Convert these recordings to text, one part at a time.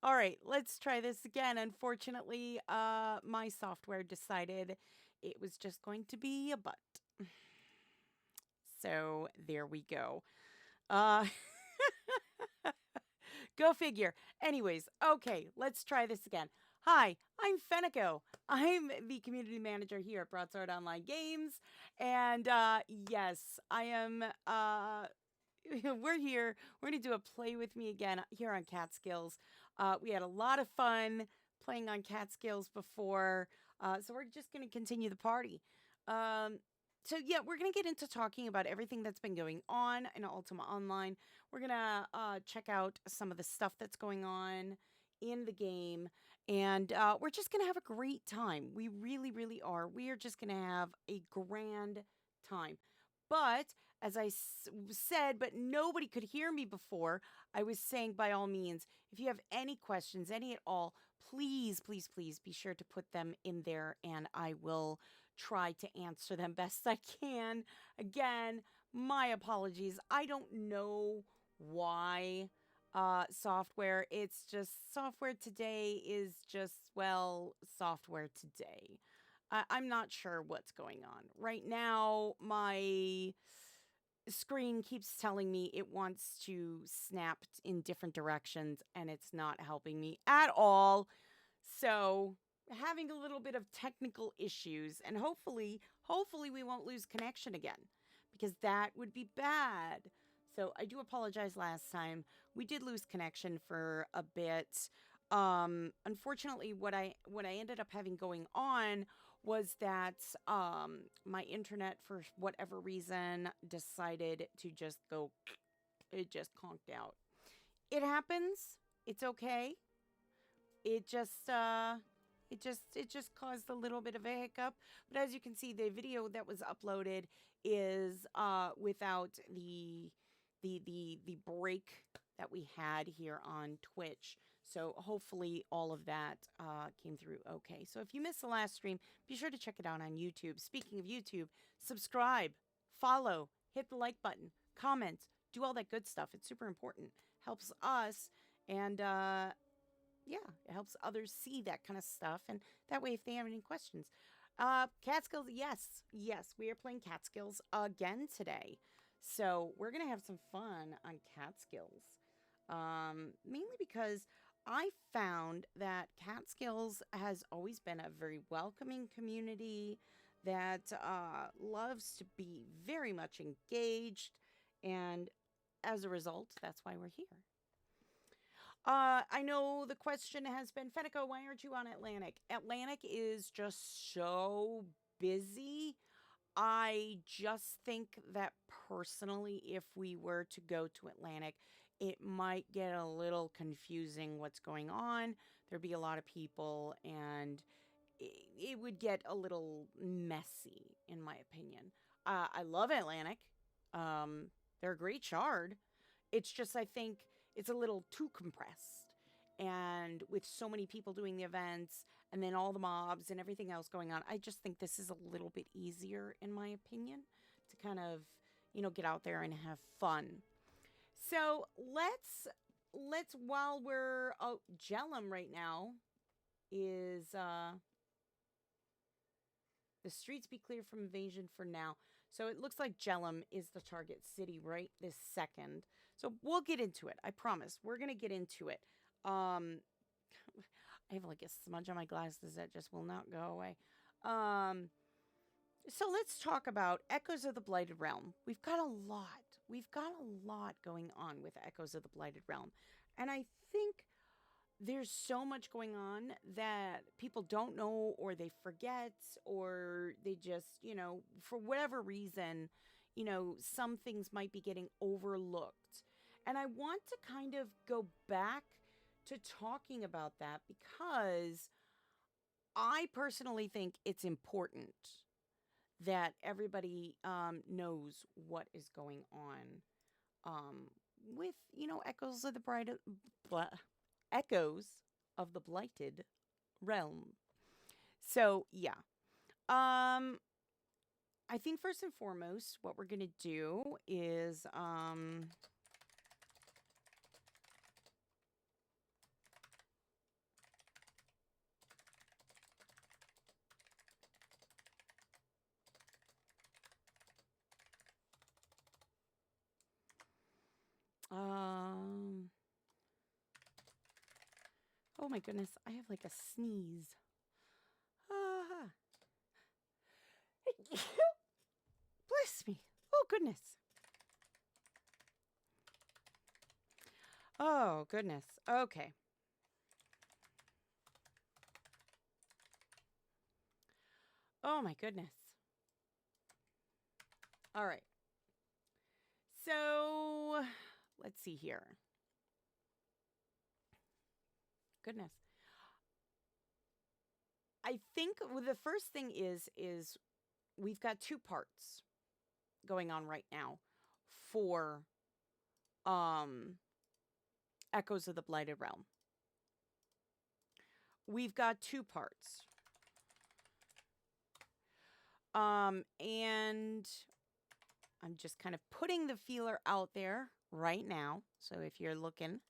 All right, let's try this again. Unfortunately, my software decided it was just going to be a butt. So there we go. Uh, go figure. Anyways, okay, let's try this again. Hi, I'm Fenneko. I'm the community manager here at Broadsword Online Games. And yes, I am we're here. We're going to do a play with me again here on Catskills. We had a lot of fun playing on Catskills before, so we're just going to continue the party. Um, so yeah, we're going to get into talking about everything that's been going on in Ultima Online. We're going to check out some of the stuff that's going on in the game, and we're just going to have a great time. We really, really are. We are just going to have a grand time. But as I said, but nobody could hear me before, I was saying by all means, if you have any questions, any at all, please, please, please be sure to put them in there and I will try to answer them best I can. Again, my apologies. I don't know why software, it's just software today is just, well, software today. I'm not sure what's going on. Right now, my screen keeps telling me it wants to snap in different directions and it's not helping me at all. So, having a little bit of technical issues and hopefully we won't lose connection again because that would be bad. So, I do apologize last time. We did lose connection for a bit. Unfortunately what I ended up having going on was that my internet for whatever reason decided to just go it just conked out. It happens. It's okay. It just it just caused a little bit of a hiccup, but as you can see the video that was uploaded is without the break that we had here on Twitch. So hopefully all of that came through okay. So if you missed the last stream, be sure to check it out on YouTube. Speaking of YouTube, subscribe, follow, hit the like button, comment, do all that good stuff. It's super important. Helps us and yeah, it helps others see that kind of stuff. And that way, if they have any questions, Catskills, yes, we are playing Catskills again today. So we're going to have some fun on Catskills. Mainly because I found that Catskills has always been a very welcoming community that loves to be very much engaged. And as a result, that's why we're here. I know the question has been, Fenneko, why aren't you on Atlantic? Atlantic is just so busy. I just think that personally, if we were to go to Atlantic, it might get a little confusing what's going on. There'd be a lot of people, and it would get a little messy, in my opinion. I love Atlantic. They're a great shard. It's just, I think it's a little too compressed. And with so many people doing the events and then all the mobs and everything else going on, I just think this is a little bit easier, in my opinion, to kind of, get out there and have fun. So let's while we're, oh, Jellum right now is, the streets be clear from invasion for now. So it looks like Jellum is the target city right this second. So we'll get into it. I promise. We're going to get into it. I have like a smudge on my glasses that just will not go away. So let's talk about Echoes of the Blighted Realm. We've got a lot. We've got a lot going on with Echoes of the Blighted Realm. And I think there's so much going on that people don't know or they forget or they just, for whatever reason, some things might be getting overlooked. And I want to kind of go back to talking about that because I personally think it's important that everybody knows what is going on with, Echoes of the Echoes of the Blighted Realm. So, yeah. I think first and foremost, what we're going to do is, Oh my goodness, I have like a sneeze. Ah. Bless me. Oh goodness. Oh goodness. Okay. Oh my goodness. All right. So let's see here. Goodness. I think the first thing is we've got two parts going on right now for Echoes of the Blighted Realm. We've got two parts. And I'm just kind of putting the feeler out there right now. So if you're looking,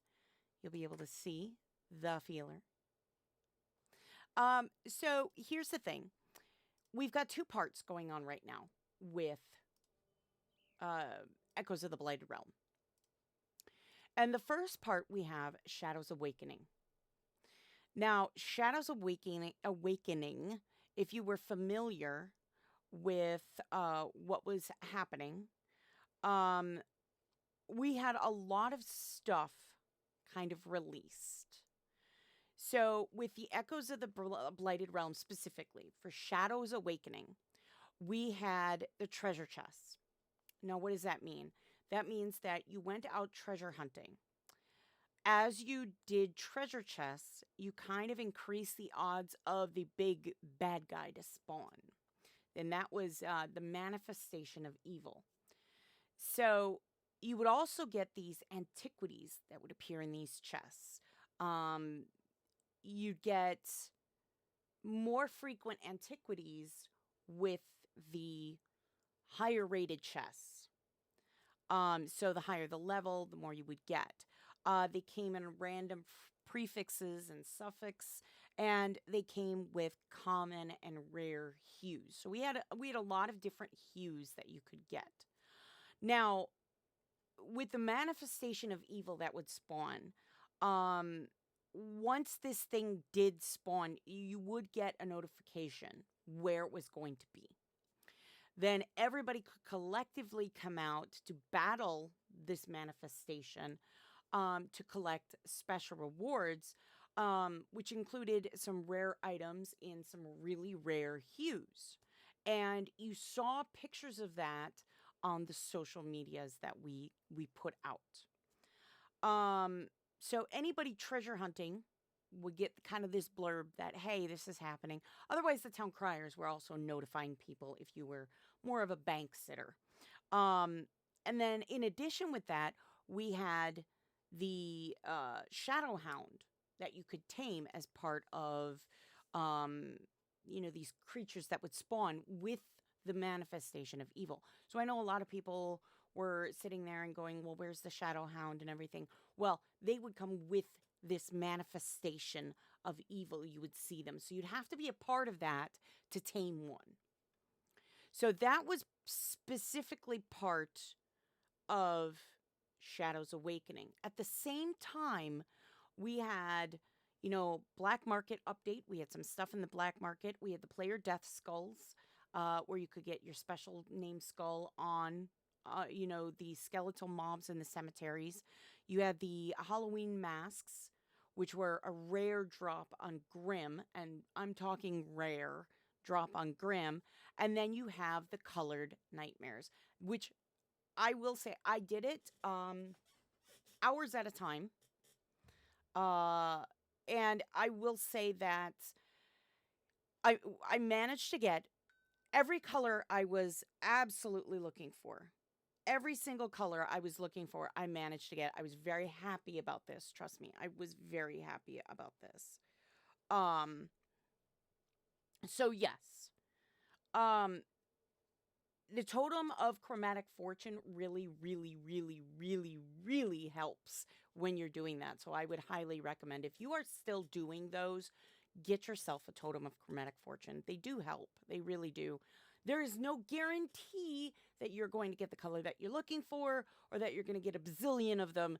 you'll be able to see the feeler. So here's the thing. We've got two parts going on right now with Echoes of the Blighted Realm. And the first part we have Shadows Awakening. Now, Shadows Awakening, if you were familiar with what was happening, we had a lot of stuff kind of released. So with the Echoes of the Blighted Realm specifically, for Shadows Awakening, we had the treasure chests. Now, what does that mean? That means that you went out treasure hunting. As you did treasure chests, you kind of increased the odds of the big bad guy to spawn. And that was the manifestation of evil. So you would also get these antiquities that would appear in these chests. You'd get more frequent antiquities with the higher rated chests. So the higher the level, the more you would get. They came in random prefixes and suffix, and they came with common and rare hues. So we had a lot of different hues that you could get. Now, with the manifestation of evil that would spawn, once this thing did spawn, you would get a notification where it was going to be. Then everybody could collectively come out to battle this manifestation to collect special rewards, which included some rare items in some really rare hues. And you saw pictures of that on the social medias that we put out. So anybody treasure hunting would get kind of this blurb that, hey, this is happening. Otherwise, the town criers were also notifying people if you were more of a bank sitter. And then in addition with that, we had the Shadow Hound that you could tame as part of, these creatures that would spawn with the manifestation of evil. So I know a lot of people were sitting there and going, well, where's the Shadow Hound and everything? Well, they would come with this manifestation of evil. You would see them. So you'd have to be a part of that to tame one. So that was specifically part of Shadows Awakening. At the same time, we had, Black Market update. We had some stuff in the Black Market. We had the player death skulls, where you could get your special name skull on, the skeletal mobs in the cemeteries. You had the Halloween masks, which were a rare drop on Grim, and I'm talking rare drop on Grim. And then you have the colored nightmares, which I will say I did it hours at a time. And I will say that I managed to get every color I was absolutely looking for. Every single color I was looking for, I managed to get. I was very happy about this. Trust me, I was very happy about this. So yes. The Totem of Chromatic Fortune really, really, really, really, really helps when you're doing that. So I would highly recommend, if you are still doing those, get yourself a Totem of Chromatic Fortune. They do help. They really do. There is no guarantee that you're going to get the color that you're looking for or that you're going to get a bazillion of them,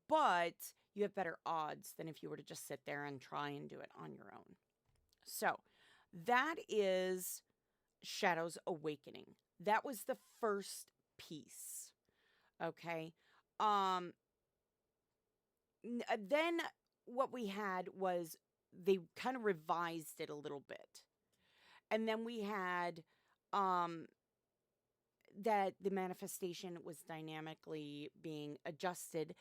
but you have better odds than if you were to just sit there and try and do it on your own. So that is Shadow's Awakening. That was the first piece. Okay. Then what we had was they kind of revised it a little bit. And then we had that the manifestation was dynamically being adjusted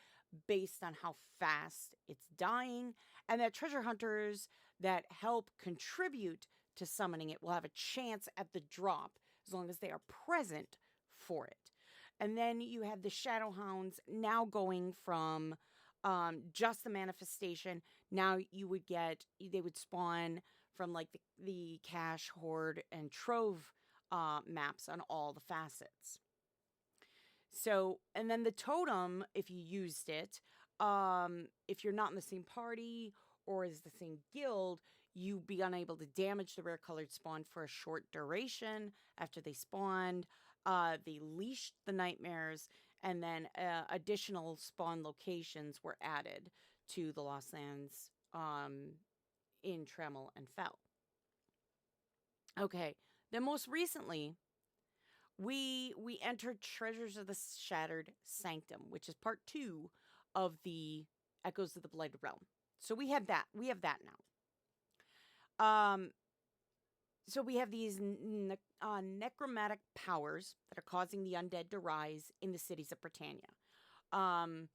based on how fast it's dying, and that treasure hunters that help contribute to summoning it will have a chance at the drop as long as they are present for it. And then you had the Shadow Hounds now going from just the manifestation. Now they would spawn from like the cache, hoard, and trove maps on all the facets. So, and then the totem, if you used it, if you're not in the same party or is the same guild, you'd be unable to damage the rare colored spawn for a short duration after they spawned. They leashed the nightmares, and then additional spawn locations were added to the Lost Lands in Tremel and Fell. Okay, then most recently, we entered Treasures of the Shattered Sanctum, which is part 2 of the Echoes of the Blighted Realm. So we have that. We have that now. So we have these necromantic powers that are causing the undead to rise in the cities of Britannia. And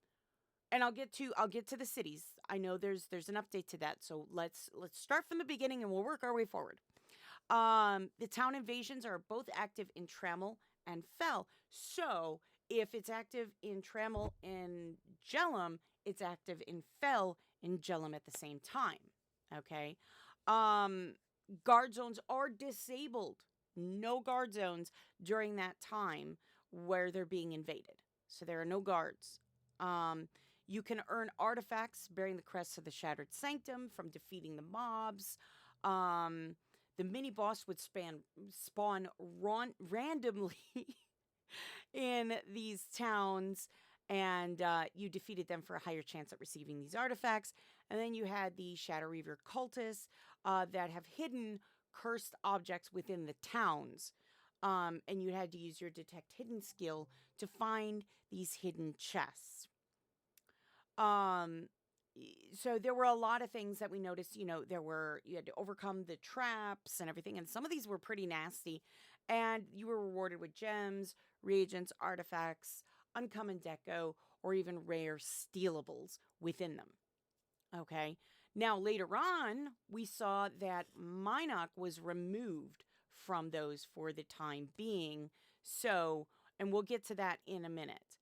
I'll get to the cities. I know there's an update to that. So let's start from the beginning and we'll work our way forward. The town invasions are both active in Tremel and Fell. So if it's active in Tremel and Jellum, it's active in Fell and Jellum at the same time. Okay. Guard zones are disabled. No guard zones during that time where they're being invaded. So there are no guards. You can earn artifacts bearing the crest of the Shattered Sanctum from defeating the mobs. The mini boss would spawn randomly in these towns, and you defeated them for a higher chance at receiving these artifacts. And then you had the Shadow Reaver cultists that have hidden cursed objects within the towns. And you had to use your detect hidden skill to find these hidden chests. So there were a lot of things that we noticed. You had to overcome the traps and everything, and some of these were pretty nasty. And you were rewarded with gems, reagents, artifacts, uncommon deco, or even rare stealables within them. Okay. Now, later on, we saw that Minoc was removed from those for the time being. So, and we'll get to that in a minute.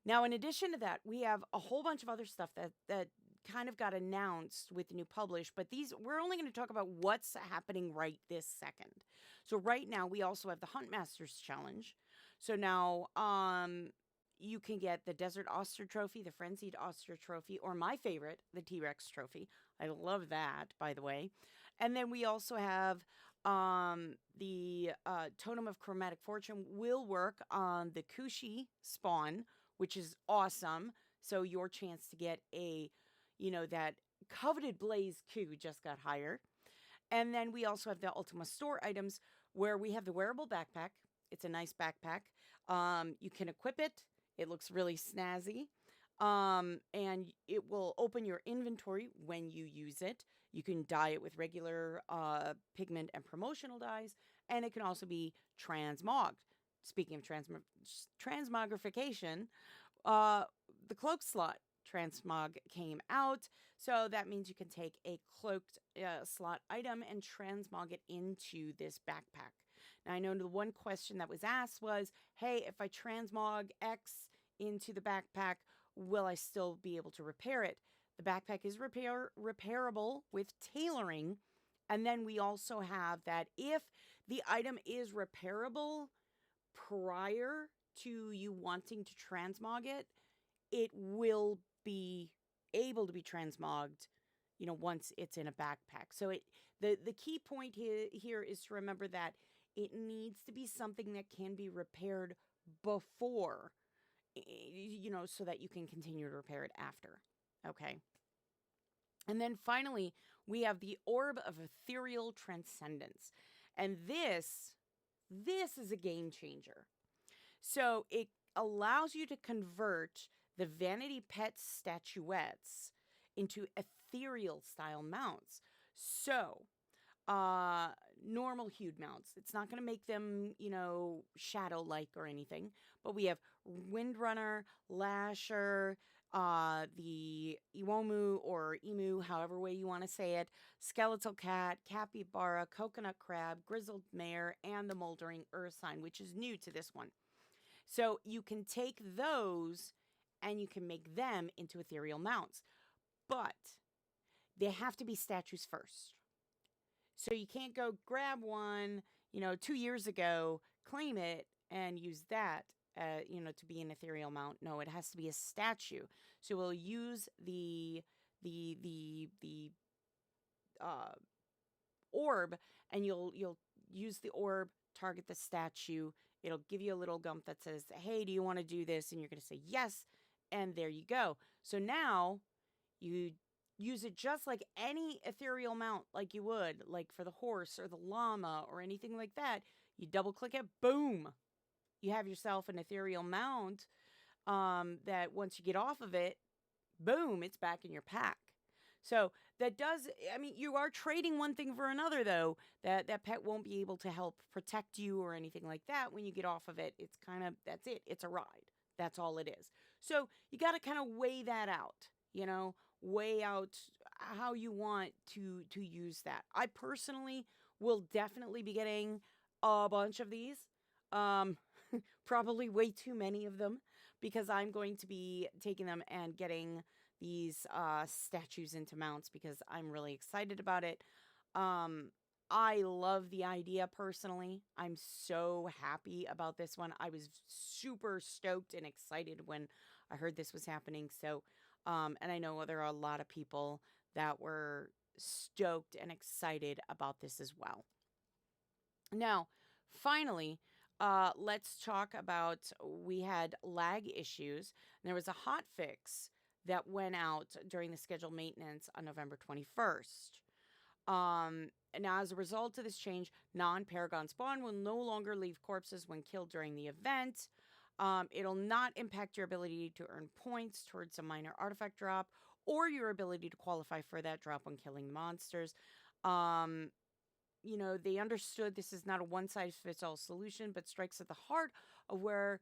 Now, in addition to that, we have a whole bunch of other stuff that kind of got announced with the new publish, but we're only going to talk about what's happening right this second. So right now, we also have the Huntmasters Challenge. So now, you can get the Desert Oster Trophy, the Frenzied Oster Trophy, or my favorite, the T-Rex Trophy. I love that, by the way. And then we also have the Totem of Chromatic Fortune will work on the Kushi spawn, which is awesome. So your chance to get that coveted Blaze Q just got higher. And then we also have the Ultima store items where we have the wearable backpack. It's a nice backpack. You can equip it. It looks really snazzy. And it will open your inventory when you use it. You can dye it with regular pigment and promotional dyes. And it can also be transmogged. Speaking of transmogrification, the cloak slot transmog came out. So that means you can take a cloaked slot item and transmog it into this backpack. Now, I know the one question that was asked was, hey, if I transmog X into the backpack, will I still be able to repair it? The backpack is repairable with tailoring. And then we also have that if the item is repairable prior to you wanting to transmog it, it will be able to be transmogged, once it's in a backpack. So the key point here is to remember that it needs to be something that can be repaired before, so that you can continue to repair it after. Okay. And then finally, we have the Orb of Ethereal Transcendence. And this is a game changer. So it allows you to convert the Vanity Pet statuettes into ethereal style mounts. So, normal hued mounts. It's not going to make them, shadow like or anything. But we have Windrunner, Lasher, the Iwomu or Emu, however way you want to say it, Skeletal Cat, Capybara, Coconut Crab, Grizzled Mare, and the Moldering Earth Sign, which is new to this one. So you can take those and you can make them into ethereal mounts. But they have to be statues first. So you can't go grab one, 2 years ago, claim it, and use that, to be an ethereal mount. No, it has to be a statue. So we'll use the orb, and you'll use the orb, target the statue. It'll give you a little gump that says, "Hey, do you want to do this?" And you're going to say yes, and there you go. So now you use it just like any ethereal mount, like you would, like for the horse or the llama or anything like that. You double click it, boom, you have yourself an ethereal mount, that once you get off of it, boom, it's back in your pack. So that does, you are trading one thing for another, though. That pet won't be able to help protect you or anything like that. When you get off of it, it's kind of, that's it. It's a ride. That's all it is. So you got to kind of weigh that out, weigh out how you want to use that. I personally will definitely be getting a bunch of these. Probably way too many of them, because I'm going to be taking them and getting these statues into mounts because I'm really excited about it. I love the idea personally. I'm so happy about this one. I was super stoked and excited when I heard this was happening. So, and I know there are a lot of people that were stoked and excited about this as well. Now, finally, let's talk about, we had lag issues. And there was a hot fix that went out during the scheduled maintenance on November 21st. Now, as a result of this change, non-Paragon spawn will no longer leave corpses when killed during the event. It'll not impact your ability to earn points towards a minor artifact drop or your ability to qualify for that drop when killing monsters. They understood this is not a one-size-fits-all solution, but strikes at the heart of where,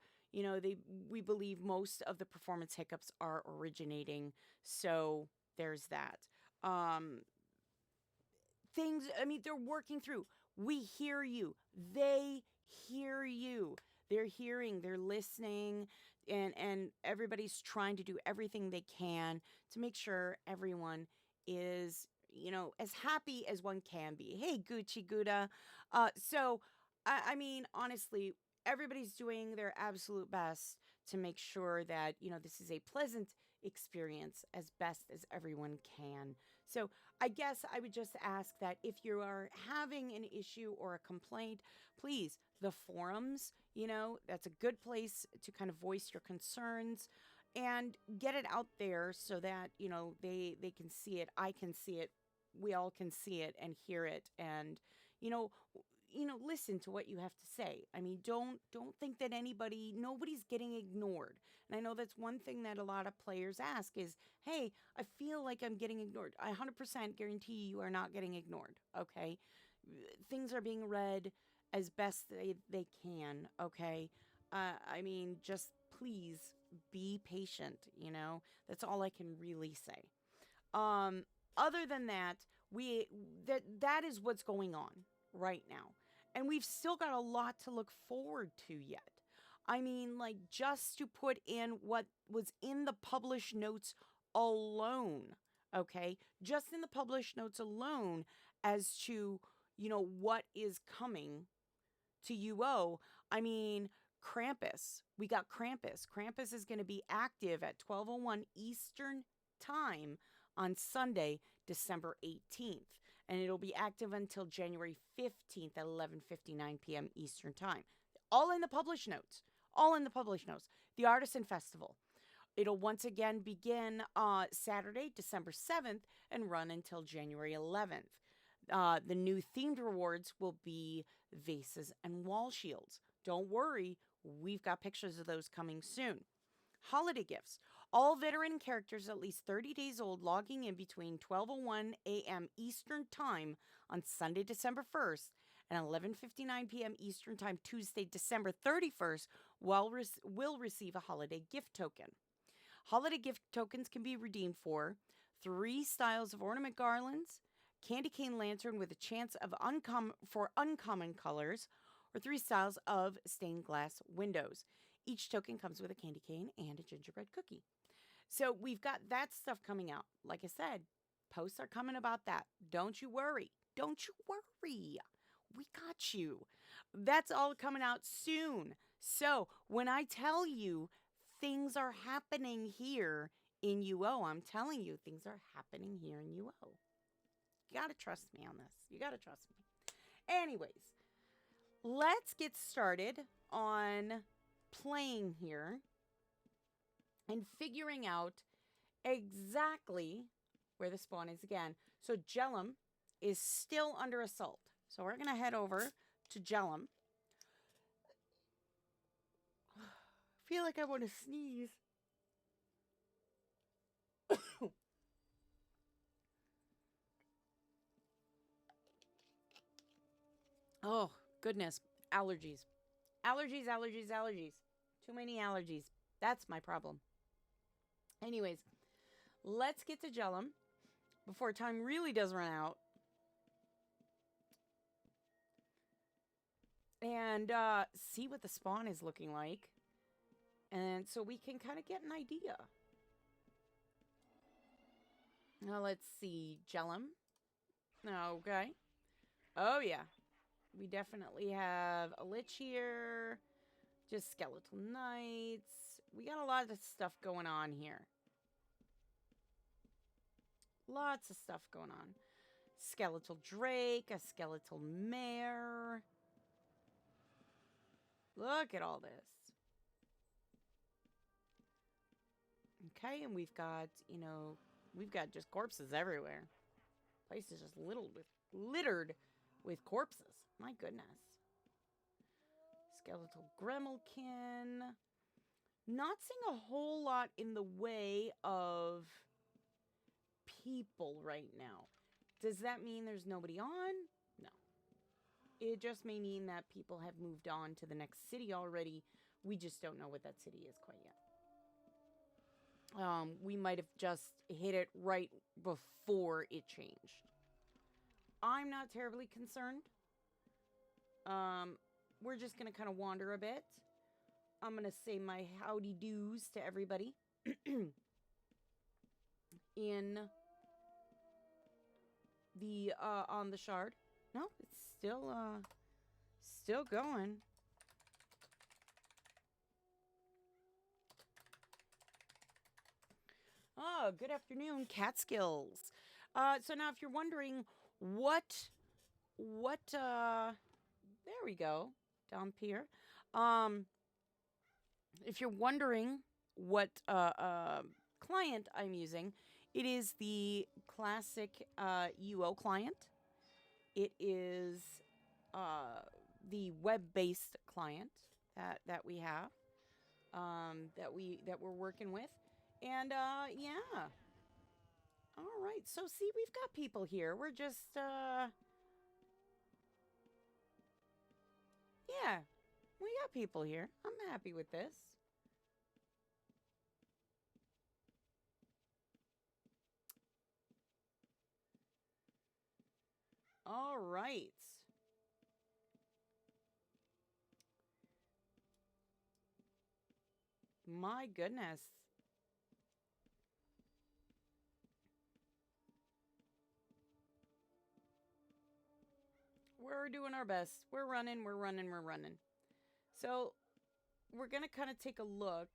we believe most of the performance hiccups are originating. So there's that. They're working through. We hear you. They hear you. They're listening, and everybody's trying to do everything they can to make sure everyone is, as happy as one can be. Hey, Gucci Gouda. Honestly, everybody's doing their absolute best to make sure that, this is a pleasant experience as best as everyone can. So I guess I would just ask that if you are having an issue or a complaint, please, the forums, that's a good place to kind of voice your concerns and get it out there so that, they can see it. I can see it. We all can see it and hear it, and, listen to what you have to say. Don't think that nobody's getting ignored. And I know that's one thing that a lot of players ask is, hey, I feel like I'm getting ignored. I 100% guarantee you are not getting ignored, okay? Things are being read as best they can, okay? Just please be patient, That's all I can really say. Other than that, that is what's going on right now. And we've still got a lot to look forward to yet. Just to put in what was in the published notes alone, okay? Just in the published notes alone as to, what is coming to UO. Krampus. We got Krampus. Krampus is going to be active at 12:01 Eastern Time on Sunday, December 18th. and it'll be active until January 15th at 11:59 p.m. Eastern Time. All in the published notes. All in the published notes. The Artisan Festival. It'll once again begin Saturday, December 7th, and run until January 11th. The new themed rewards will be vases and wall shields. Don't worry, we've got pictures of those coming soon. Holiday gifts. All veteran characters at least 30 days old logging in between 12:01 a.m. Eastern Time on Sunday, December 1st and 11:59 p.m. Eastern Time Tuesday, December 31st will receive a holiday gift token. Holiday gift tokens can be redeemed for 3 styles of ornament garlands, candy cane lantern with a chance of uncommon colors, or 3 styles of stained glass windows. Each token comes with a candy cane and a gingerbread cookie. So we've got that stuff coming out. Like I said, posts are coming about that. Don't you worry. Don't you worry. We got you. That's all coming out soon. So when I tell you things are happening here in UO, I'm telling you things are happening here in UO. You got to trust me on this. You got to trust me. Anyways, let's get started on playing here and figuring out exactly where the spawn is again. So Jellum is still under assault. So we're going to head over to Jellum. I feel like I want to sneeze. Oh, goodness. Allergies. Allergies. Too many allergies. That's my problem. Anyways, let's get to Jellum before time really does run out. And see what the spawn is looking like. And so we can kind of get an idea. Now let's see. Jellum. Okay. Oh, yeah. We definitely have a lich here. Just skeletal knights. We got a lot of stuff going on here. Lots of stuff going on. Skeletal drake. A skeletal mare. Look at all this. Okay, and we've got, we've got just corpses everywhere. Place is just littered with corpses. My goodness. Skeletal gremlkin. Not seeing a whole lot in the way of people right now. Does that mean there's nobody on? No. It just may mean that people have moved on to the next city already. We just don't know what that city is quite yet. We might have just hit it right before it changed. I'm not terribly concerned. We're just going to kind of wander a bit. I'm going to say my howdy do's to everybody in the, on the shard. No, it's still going. Oh, good afternoon, Catskills. So now if you're wondering what, there we go, down here. If you're wondering what, client I'm using, it is the classic, UO client. It is, the web-based client that we have, that we're working with. And, yeah. All right. So, see, we've got people here. We're just, yeah. We got people here. I'm happy with this. All right. My goodness. We're doing our best. We're running. So, we're going to kind of take a look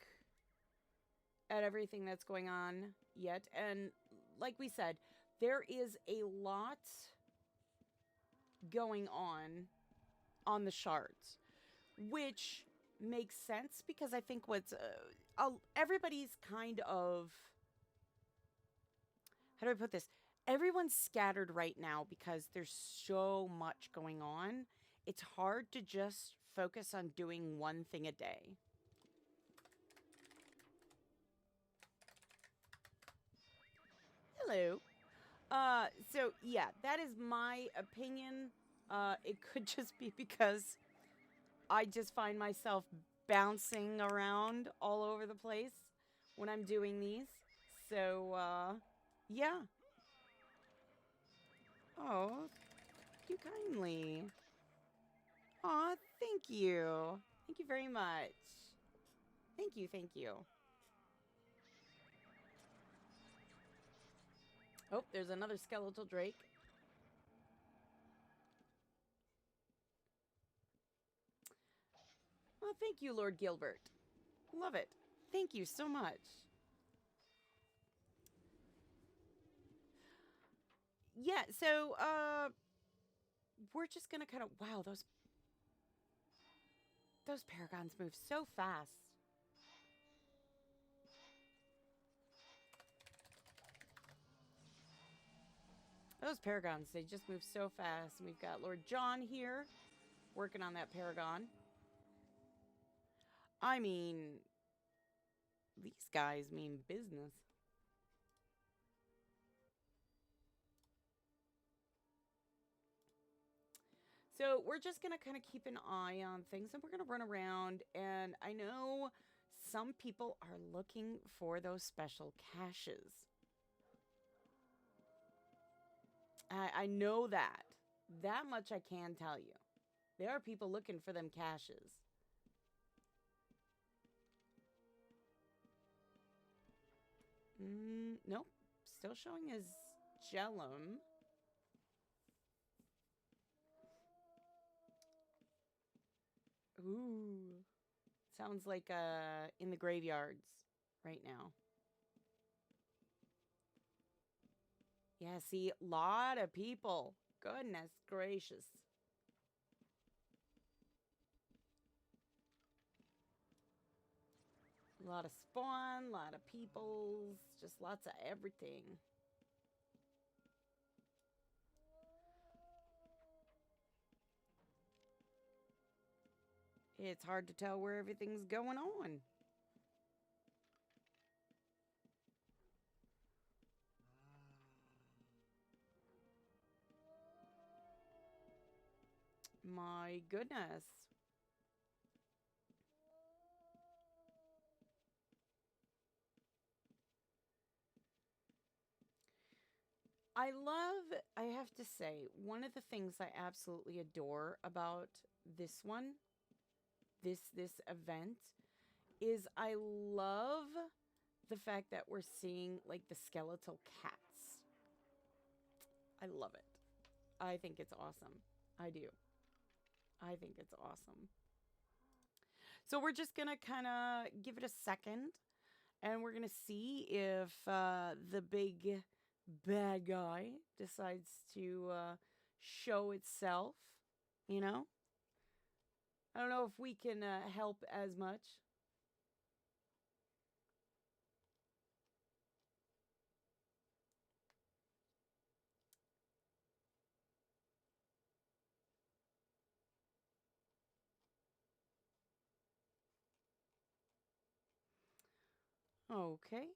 at everything that's going on yet. And like we said, there is a lot going on the shards, which makes sense because I think what's everybody's kind of, how do I put this? Everyone's scattered right now because there's so much going on. It's hard to just focus on doing one thing a day. Hello. So yeah, that is my opinion. It could just be because I just find myself bouncing around all over the place when I'm doing these. So, yeah. Oh, thank you kindly. Aw, thank you. Thank you very much. Thank you, thank you. Oh, there's another skeletal drake. Well, thank you, Lord Gilbert. Love it. Thank you so much. Yeah, so, we're just gonna kind of, wow, those paragons move so fast. Those paragons, they just move so fast. And we've got Lord John here working on that paragon. I mean, these guys mean business. So we're just going to kind of keep an eye on things and we're going to run around. And I know some people are looking for those special caches. I know that. That much I can tell you. There are people looking for them caches. Nope. Still showing as Gellum. Ooh. Sounds like in the graveyards right now. Yeah, see, a lot of people. Goodness gracious. A lot of spawn, a lot of peoples, just lots of everything. It's hard to tell where everything's going on. My goodness. I have to say, one of the things I absolutely adore about this one, this event, is I love the fact that we're seeing like the skeletal cats. I love it. I think it's awesome. I do. I think it's awesome. So we're just going to kind of give it a second and we're going to see if the big bad guy decides to show itself, you know? I don't know if we can help as much. Okay.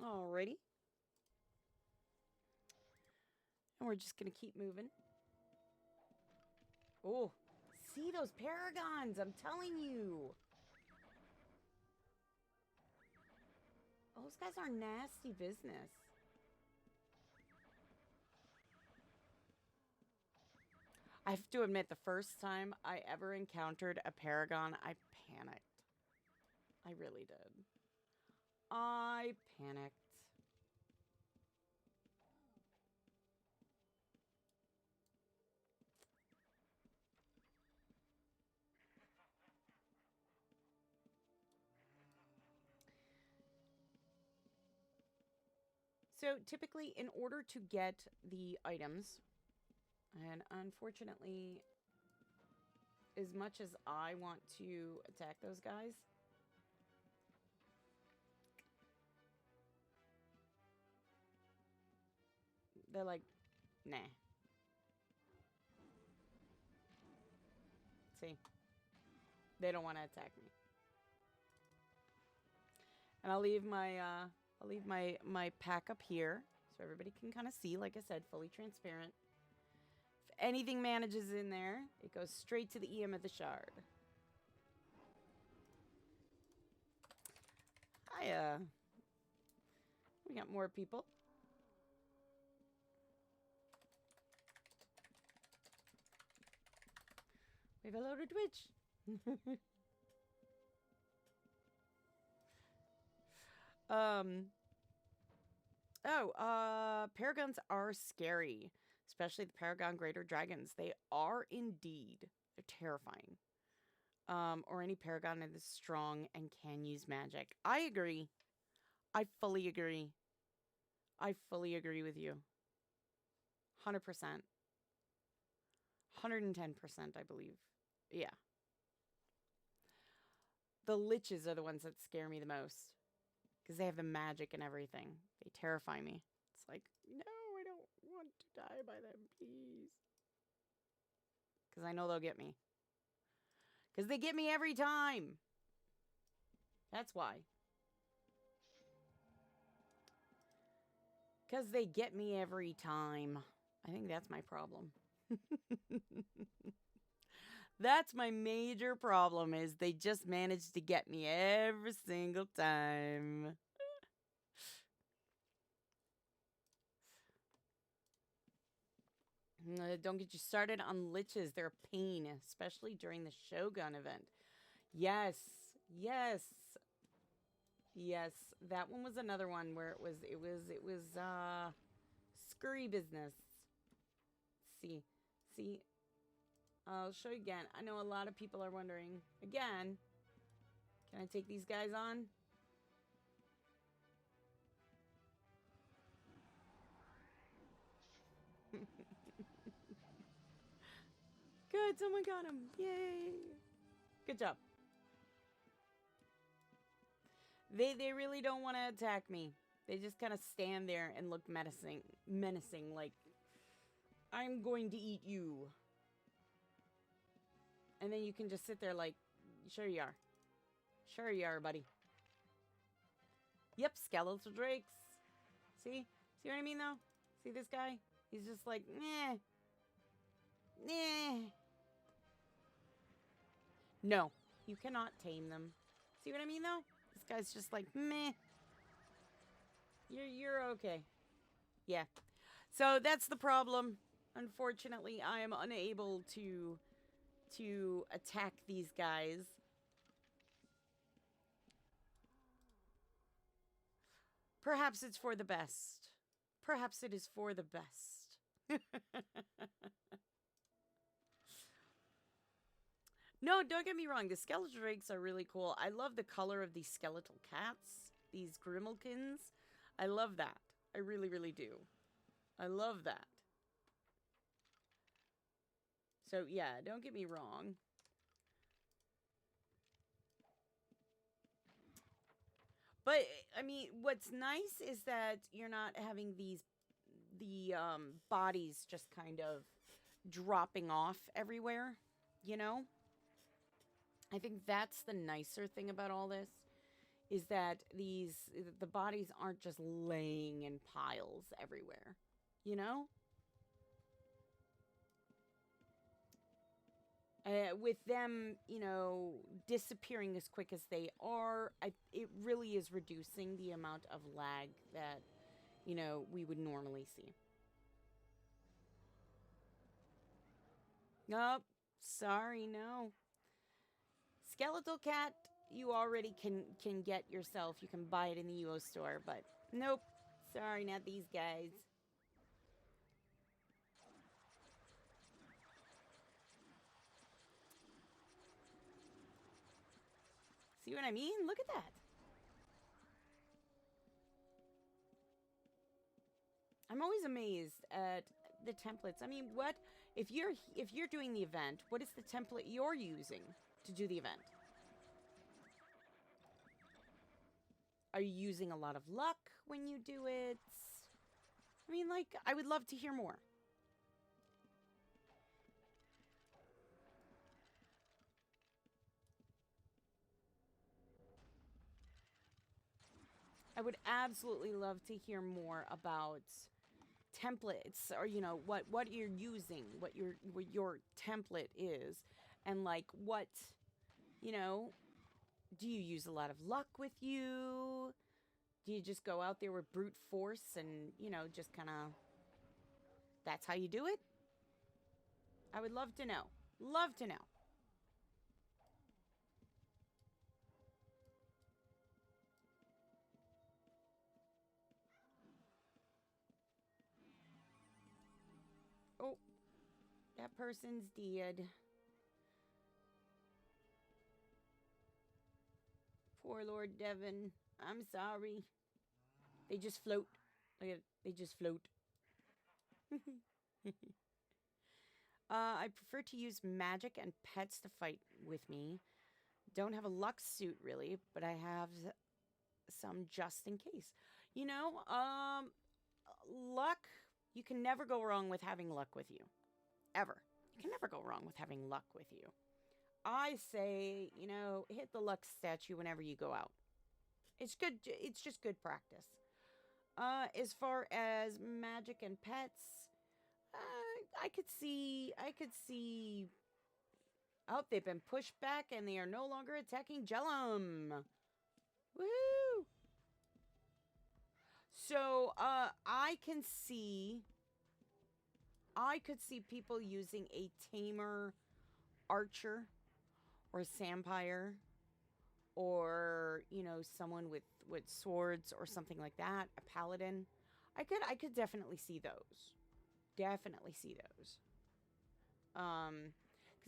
Alrighty. And we're just going to keep moving. Oh, see those paragons, I'm telling you. Those guys are nasty business. I have to admit, the first time I ever encountered a paragon, I panicked. I really did. I panicked. So typically, in order to get the items, and unfortunately, as much as I want to attack those guys, they're like, nah. See? They don't want to attack me. And I'll leave my pack up here so everybody can kind of see, like I said, fully transparent. If anything manages in there, it goes straight to the EM of the shard. We got more people. We have a load of Twitch. Paragons are scary, especially the Paragon Greater Dragons. They are indeed. They're terrifying. Or any Paragon that is strong and can use magic. I agree. I fully agree. I fully agree with you. 100%. 110%, I believe. Yeah. The liches are the ones that scare me the most. Because they have the magic and everything. They terrify me. It's like, no, I don't want to die by them, please. Because I know they'll get me. Because they get me every time. That's why. Because they get me every time. I think that's my problem. That's my major problem, is they just manage to get me every single time. Don't get you started on liches. They're a pain, especially during the Shogun event. Yes, yes, yes. That one was another one where it was scurry business. See, I'll show you again. I know a lot of people are wondering. Again, can I take these guys on? Good, someone got him. Yay. Good job. They really don't want to attack me. They just kind of stand there and look menacing, like, I'm going to eat you. And then you can just sit there like, sure you are. Sure you are, buddy. Yep, skeletal drakes. See? See what I mean, though? See this guy? He's just like, meh. Nah. No, you cannot tame them. See what I mean, though? This guy's just like, meh. You're okay. Yeah. So that's the problem. Unfortunately, I am unable to attack these guys. Perhaps it's for the best. Perhaps it is for the best. No, don't get me wrong. The skeletal drakes are really cool. I love the color of these skeletal cats. These grimalkins. I love that. I really, really do. I love that. So, yeah, don't get me wrong. But, I mean, what's nice is that you're not having the bodies just kind of dropping off everywhere, you know? I think that's the nicer thing about all this, is that the bodies aren't just laying in piles everywhere, you know? With them, you know, disappearing as quick as they are, it really is reducing the amount of lag that, you know, we would normally see. Oh, sorry, no. Skeletal cat, you already can get yourself. You can buy it in the UO store, but nope. Sorry, not these guys. See what I mean? Look at that. I'm always amazed at the templates. I mean, what if you're doing the event, what is the template you're using to do the event? Are you using a lot of luck when you do it? I mean, like, I would love to hear more. I would absolutely love to hear more about templates, or what you're using, what your template is, and like what, do you use a lot of luck with you? Do you just go out there with brute force and just kind of that's how you do it? I would love to know. Love to know. Oh, that person's dead. Poor Lord Devon. I'm sorry. They just float. Look at it. They just float. I prefer to use magic and pets to fight with me. Don't have a luck suit really, but I have some just in case. Luck, you can never go wrong with having luck with you. Ever. You can never go wrong with having luck with you. I say, hit the luck statue whenever you go out. It's good. It's just good practice. As far as magic and pets, I could see. Oh, they've been pushed back and they are no longer attacking Jellum. Woohoo! So, I could see people using a tamer archer or a sampire, or someone with swords or something like that, a paladin. I could definitely see those. Because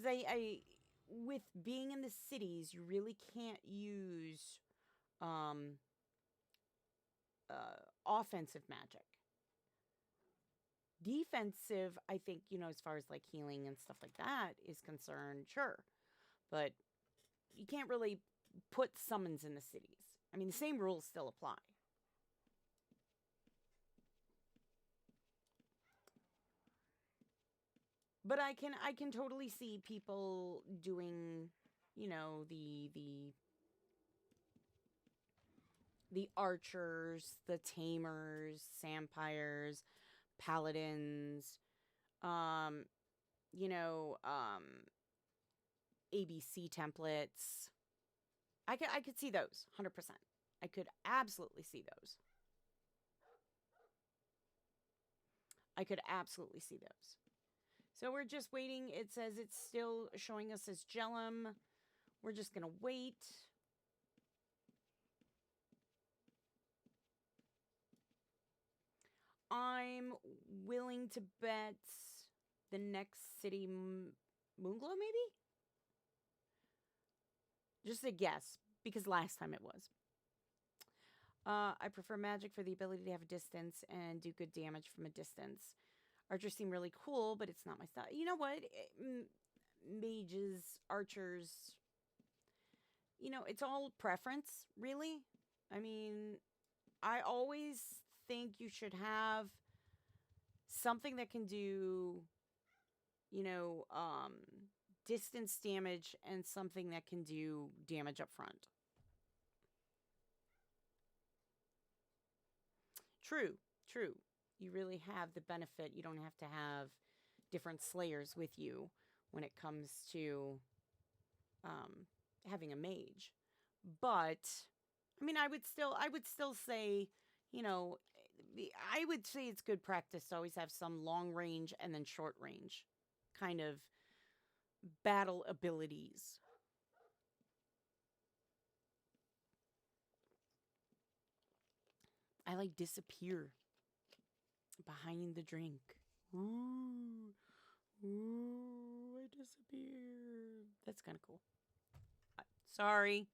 I with being in the cities, you really can't use offensive magic. Defensive, I think, as far as like healing and stuff like that is concerned, sure. But you can't really put summons in the cities. I mean, the same rules still apply. But I can totally see people doing, the archers, the tamers, sampires, paladins, um, ABC templates. I could see those 100%. I could absolutely see those. So we're just waiting. It says it's still showing us as Jellum. We're just gonna wait. I'm willing to bet the next city, Moonglow, maybe? Just a guess, because last time it was. I prefer magic for the ability to have a distance and do good damage from a distance. Archers seem really cool, but it's not my style. You know what? Mages, archers, it's all preference, really. I mean, I always think you should have something that can do, distance damage and something that can do damage up front. True. You really have the benefit. You don't have to have different slayers with you when it comes to having a mage. But I mean, I would still say, I would say it's good practice to always have some long range and then short range kind of battle abilities. I like disappear behind the drink. Ooh, I disappear. That's kind of cool. Sorry.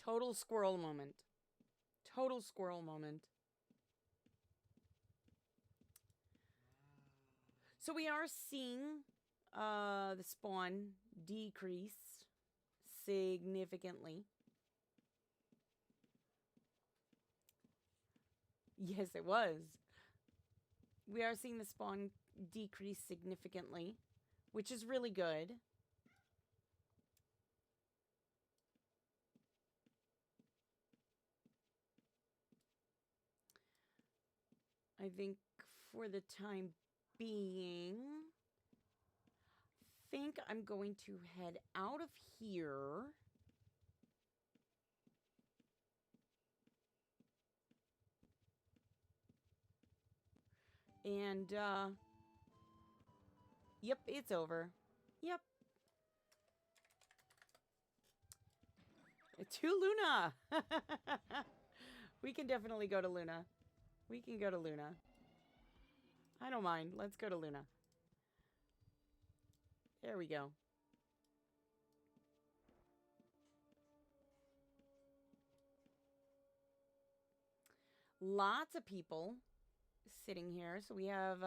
Total squirrel moment. Total squirrel moment. So we are seeing the spawn decrease significantly. Yes, it was. We are seeing the spawn decrease significantly, which is really good. I think for the time being, I think I'm going to head out of here. And, yep, it's over. Yep. To Luna! We can definitely go to Luna. We can go to Luna. I don't mind. Let's go to Luna. There we go. Lots of people sitting here. So we have,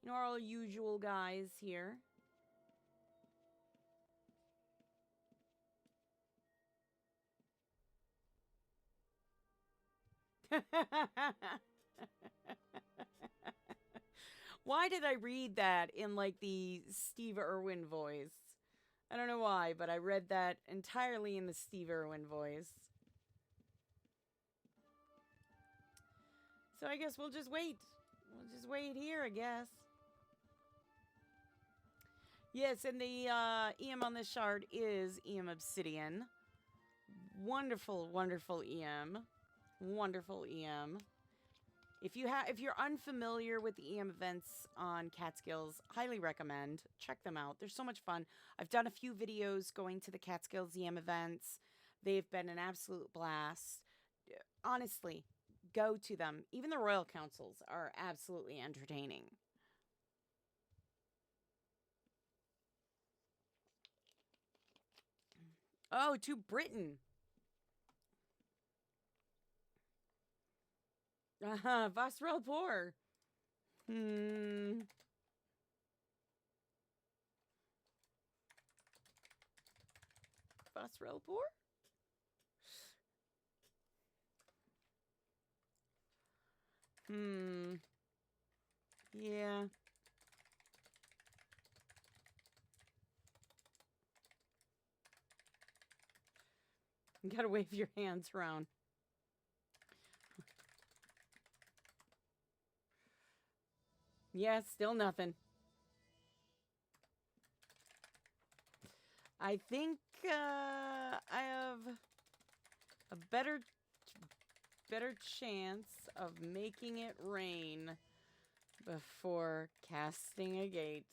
you know, our usual guys here. Why did I read that in like the Steve Irwin voice? I don't know why, but I read that entirely in the Steve Irwin voice. So I guess we'll just wait. We'll just wait here, I guess. Yes, and the EM on this shard is EM Obsidian. Wonderful, wonderful EM. Wonderful EM. If you're unfamiliar with the EM events on Catskills, highly recommend. Check them out. They're so much fun. I've done a few videos going to the Catskills EM events. They've been an absolute blast. Honestly, go to them. Even the Royal Councils are absolutely entertaining. Oh, to Britain. Vasrel Poor. Vasrel Poor? Yeah. You gotta wave your hands around. Yeah, still nothing. I think I have a better chance of making it rain before casting a gate.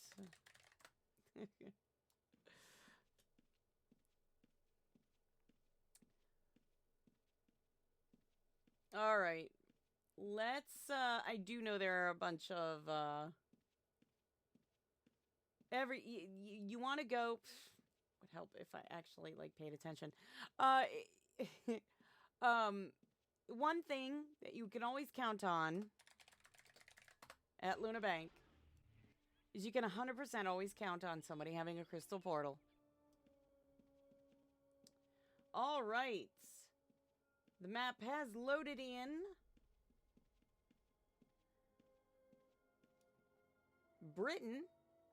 All right. Let's I do know there are a bunch of you want to go would help if I actually like paid attention. One thing that you can always count on at Luna Bank is you can 100% always count on somebody having a crystal portal. All right. The map has loaded in. Britain,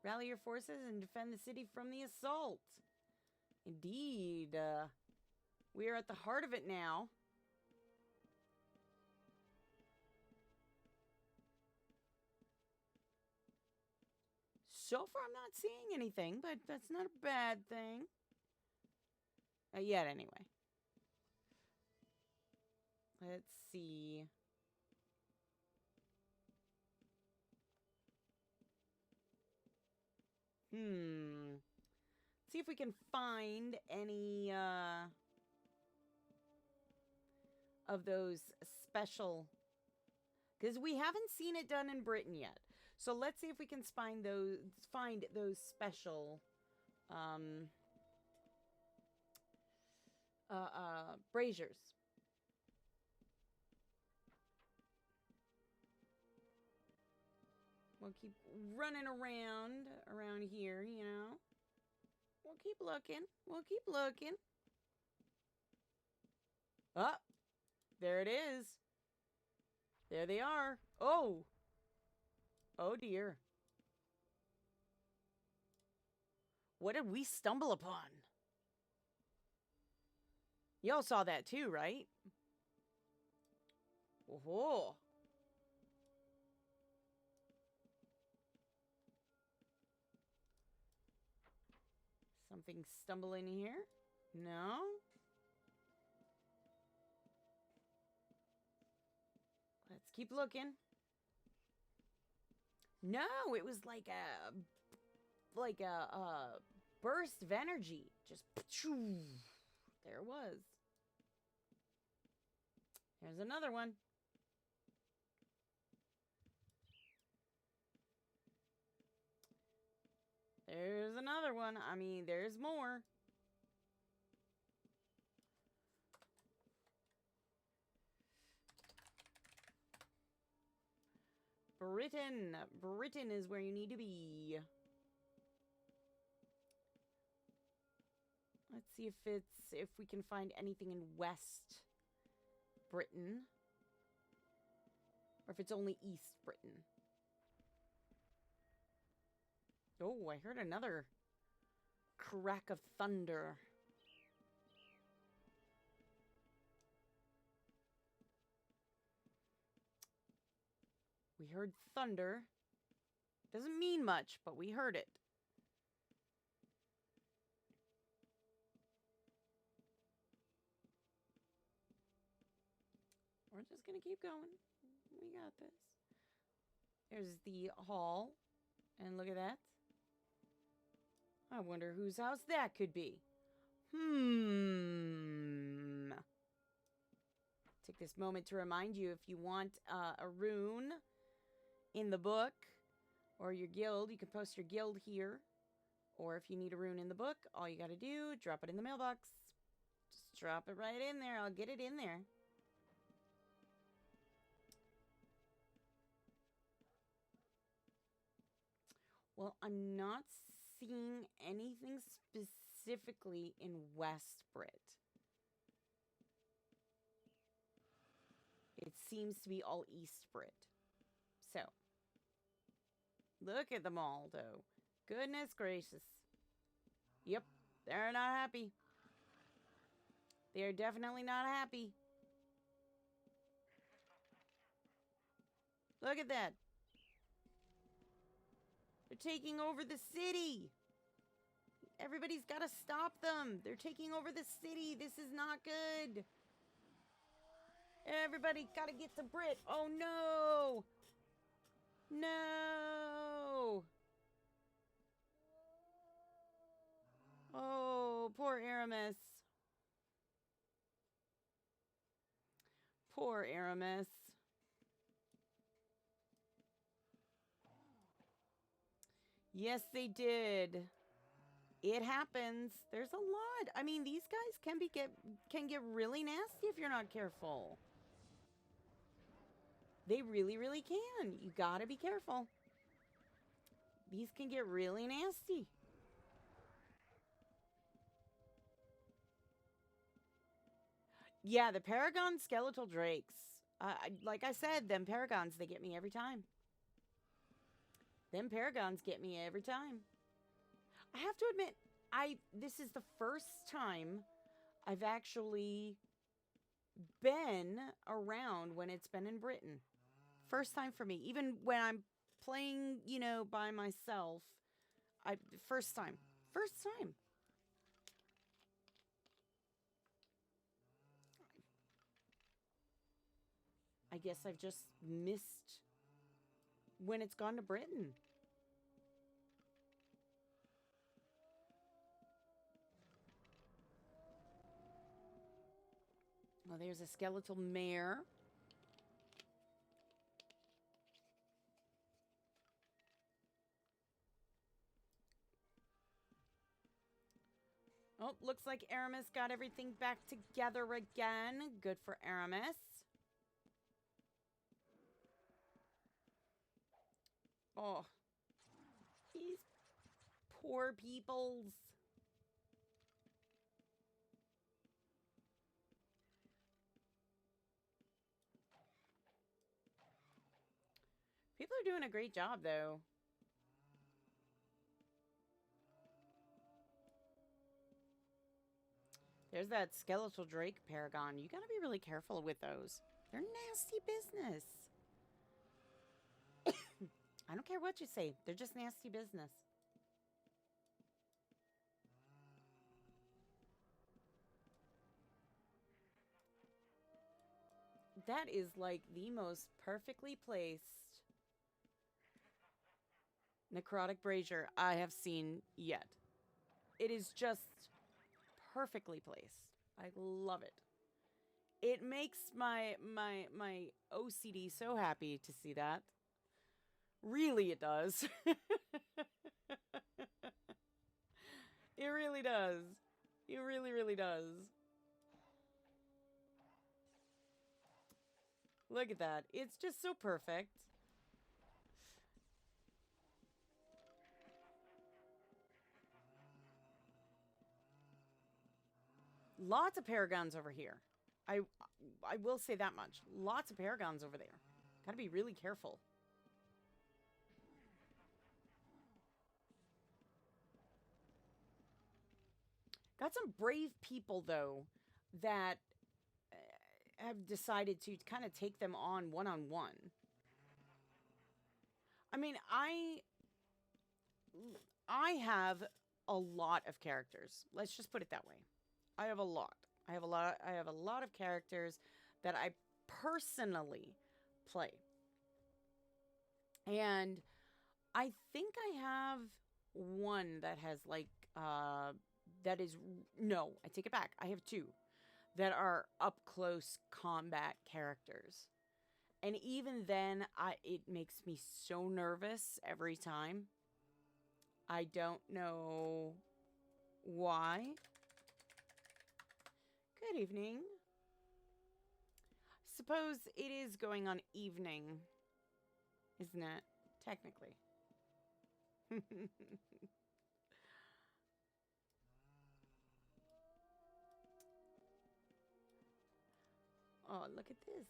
rally your forces and defend the city from the assault. Indeed. We are at the heart of it now. So far, I'm not seeing anything, but that's not a bad thing. Not yet, anyway. Let's see. See if we can find any of those special, because we haven't seen it done in Britain yet. So let's see if we can find those special braziers. We'll keep running around here, you know. We'll keep looking. We'll keep looking. Oh, there it is. There they are. Oh. Oh, dear. What did we stumble upon? Y'all saw that too, right? Oh. Something stumbling here? No? Let's keep looking. No, it was like a burst of energy. Just there it was. There's another one. There's another one. I mean, there's more. Britain. Britain is where you need to be. Let's see if we can find anything in West Britain. Or if it's only East Britain. Oh, I heard another crack of thunder. We heard thunder. Doesn't mean much, but we heard it. We're just gonna keep going. We got this. There's the hall. And look at that. I wonder whose house that could be. Take this moment to remind you, if you want a rune in the book or your guild, you can post your guild here. Or if you need a rune in the book, all you gotta do, drop it in the mailbox. Just drop it right in there. I'll get it in there. Well, I'm not seeing anything specifically in West Brit. It seems to be all East Brit. So, look at them all, though. Goodness gracious. Yep, they're not happy. They're definitely not happy. Look at that. They're taking over the city. Everybody's got to stop them. They're taking over the city. This is not good. Everybody got to get to Brit. Oh, no. No. Oh, poor Aramis. Poor Aramis. Yes, they did. It happens. There's a lot. I mean, these guys can get really nasty if you're not careful. They really, really can. You gotta be careful. These can get really nasty. Yeah, the Paragon skeletal drakes. Like I said, them Paragons, they get me every time. Them Paragons get me every time. I have to admit, this is the first time I've actually been around when it's been in Britain. First time for me. Even when I'm playing, you know, by myself. First time. First time. I guess I've just missed when it's gone to Britain. Well, there's a skeletal mare. Oh, looks like Aramis got everything back together again. Good for Aramis. Oh, these poor peoples. People are doing a great job, though. There's that skeletal drake paragon. You gotta be really careful with those. They're nasty business. I don't care what you say. They're just nasty business. That is like the most perfectly placed necrotic brazier I have seen yet. It is just perfectly placed. I love it. It makes my OCD so happy to see that. Really, it does. It really does. It really, really does. Look at that. It's just so perfect. Lots of paragons over here. I will say that much. Lots of paragons over there. Gotta be really careful. Got some brave people, though, that have decided to kind of take them on one-on-one. I mean, I have a lot of characters. Let's just put it that way. I have a lot. I have a lot of characters that I personally play. And I think I have one that has like that is no, I take it back. I have two that are up close combat characters. And even then it makes me so nervous every time. I don't know why. Good evening. Suppose it is going on evening, isn't it? Technically. Oh, look at this.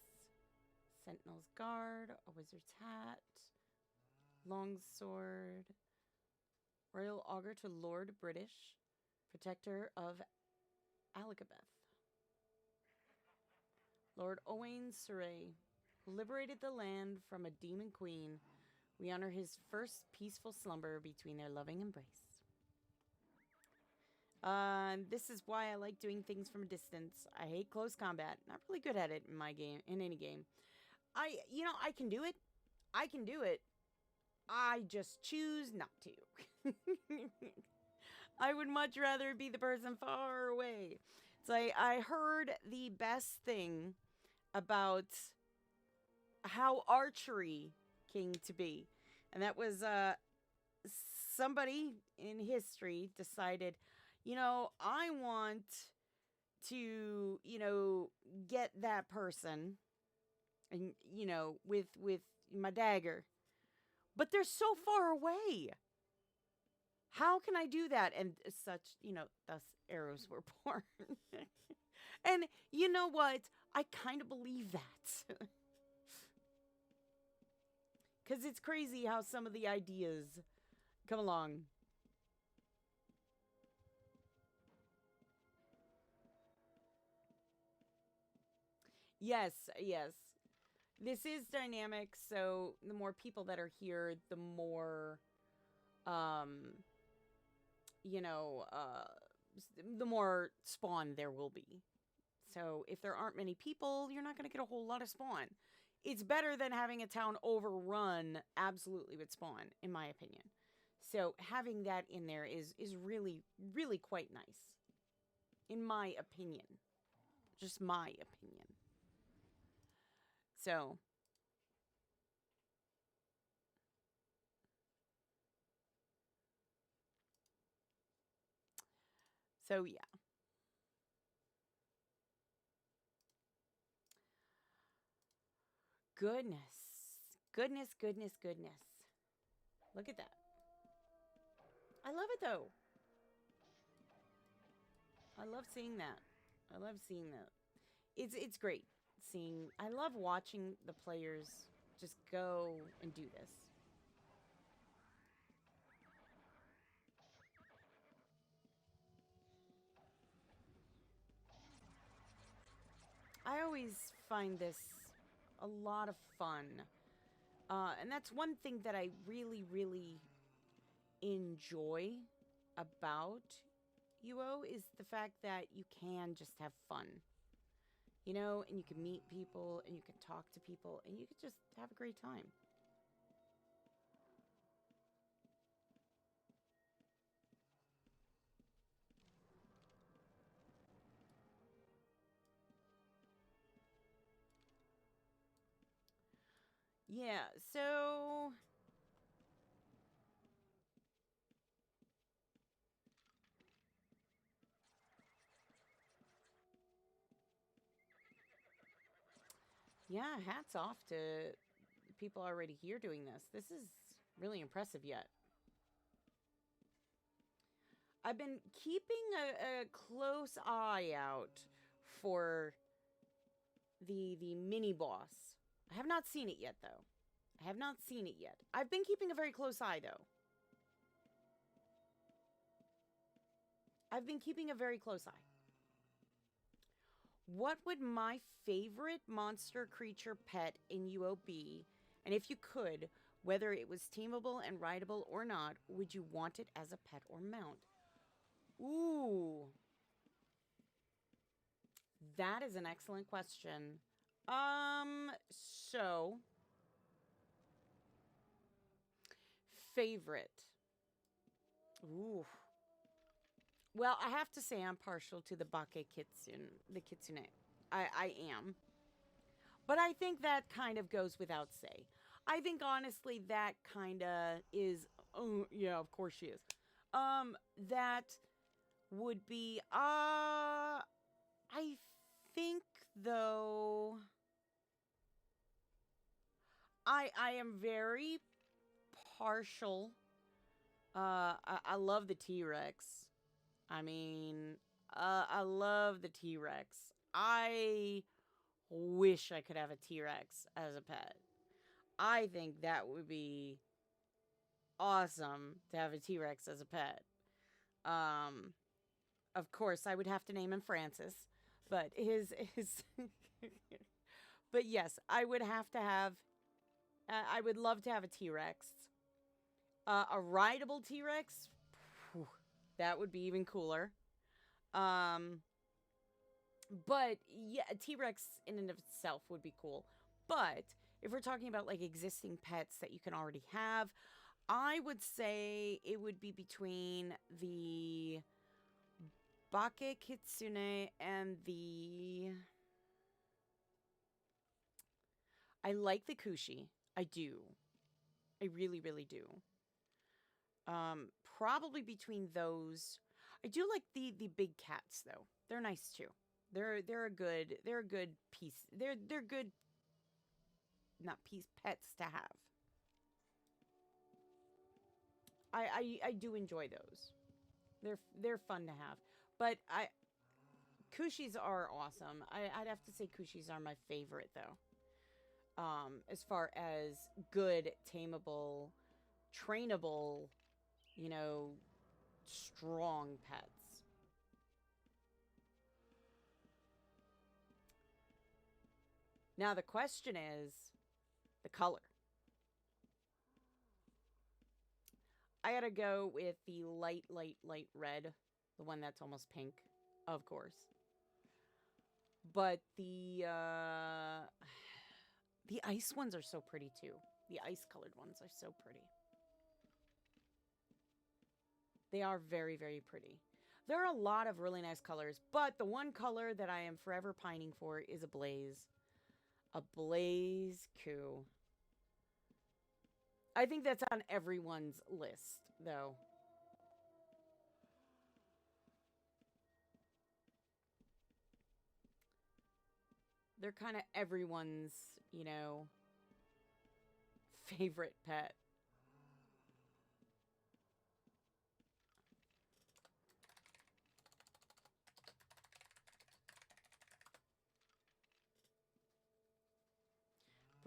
Sentinel's Guard, a Wizard's Hat, Longsword, Royal Augur to Lord British, Protector of Alakabeth. Lord Owain Surrey, who liberated the land from a demon queen. We honor his first peaceful slumber between their loving embrace. This is why I like doing things from a distance. I hate close combat. Not really good at it in my game, in any game. I can do it. I can do it. I just choose not to. I would much rather be the person far away. It's like I heard the best thing about how archery came to be. And that was somebody in history decided, I want to, get that person and, with my dagger. But they're so far away. How can I do that? And such, thus arrows were born. And you know what? I kind of believe that. Because it's crazy how some of the ideas come along. Yes, yes. This is dynamic, so the more people that are here, the more, you know, uh, the more spawn there will be. So if there aren't many people, you're not going to get a whole lot of spawn. It's better than having a town overrun absolutely with spawn, in my opinion. So having that in there is really, really quite nice. In my opinion. Just my opinion. So yeah. Goodness. Goodness, goodness, goodness. Look at that. I love it, though. I love seeing that. I love seeing that. It's great seeing. I love watching the players just go and do this. I always find this a lot of fun. And that's one thing that I really, really enjoy about UO is the fact that you can just have fun. You know, and you can meet people and you can talk to people and you can just have a great time. Yeah, so yeah, hats off to people already here doing this. This is really impressive yet. I've been keeping a close eye out for the mini boss. I have not seen it yet though. I have not seen it yet. I've been keeping a very close eye though. I've been keeping a very close eye. What would my favorite monster creature pet in UO be? And if you could, whether it was tameable and rideable or not, would you want it as a pet or mount? Ooh. That is an excellent question. So favorite. Ooh. Well, I have to say I'm partial to the Bake Kitsune, the Kitsune. I am. But I think that kind of goes without say. I think honestly that kind of is oh yeah, of course she is. That would be I think though I am very partial. I love the T-Rex. I mean, I love the T-Rex. I wish I could have a T-Rex as a pet. I think that would be awesome to have a T-Rex as a pet. Um, of course, I would have to name him Francis, but his but yes, I would have to have I would love to have a T-Rex. A rideable T-Rex, that would be even cooler. Um, but yeah, a T-Rex in and of itself would be cool. But if we're talking about like existing pets that you can already have, I would say it would be between the Bake Kitsune and the. I like the Kushi. I do. I really, really do. Probably between those. I do like the big cats though. They're nice too. They're a good piece. They're good not piece pets to have. I do enjoy those. They're fun to have. But I Kushis are awesome. I'd have to say Kushis are my favorite though. As far as good, tameable, trainable, you know, strong pets. Now the question is the color. I gotta go with the light red, the one that's almost pink, of course. But the ice ones are so pretty too. The ice colored ones are so pretty. They are very, very pretty. There are a lot of really nice colors, but the one color that I am forever pining for is a blaze. A blaze coup. I think that's on everyone's list, though. They're kind of everyone's, you know, favorite pet.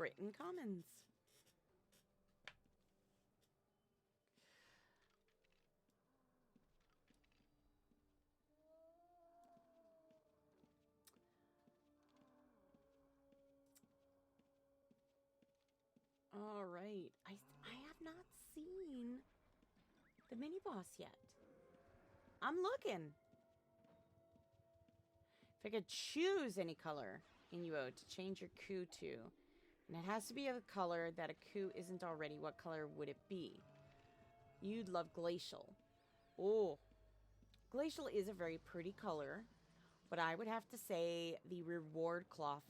Britain Commons. All right. I have not seen the mini boss yet. I'm looking. If I could choose any color in UO to change your coup to, and it has to be a color that a coup isn't already, what color would it be? You'd love Glacial. Oh, Glacial is a very pretty color, but I would have to say the Reward Cloth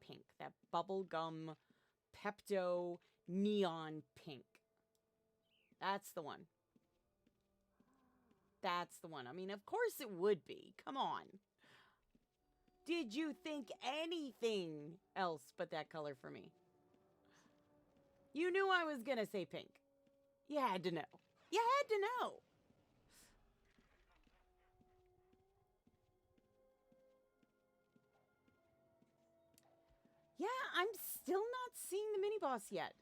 pink, that bubblegum Pepto neon pink. That's the one. That's the one. I mean, of course it would be. Come on. Did you think anything else but that color for me? You knew I was gonna say pink. You had to know. You had to know. Yeah, I'm still not seeing the mini boss yet.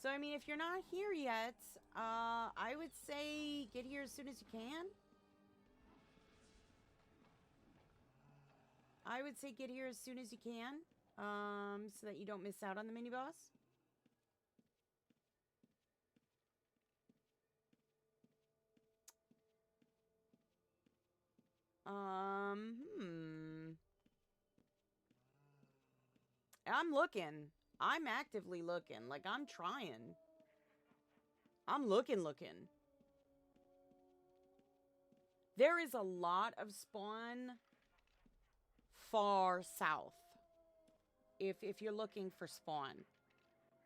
So, I mean, if you're not here yet, I would say get here as soon as you can. I would say get here as soon as you can, so that you don't miss out on the mini boss. I'm looking. I'm actively looking. Like, I'm trying. I'm looking. There is a lot of spawn far south. If you're looking for spawn.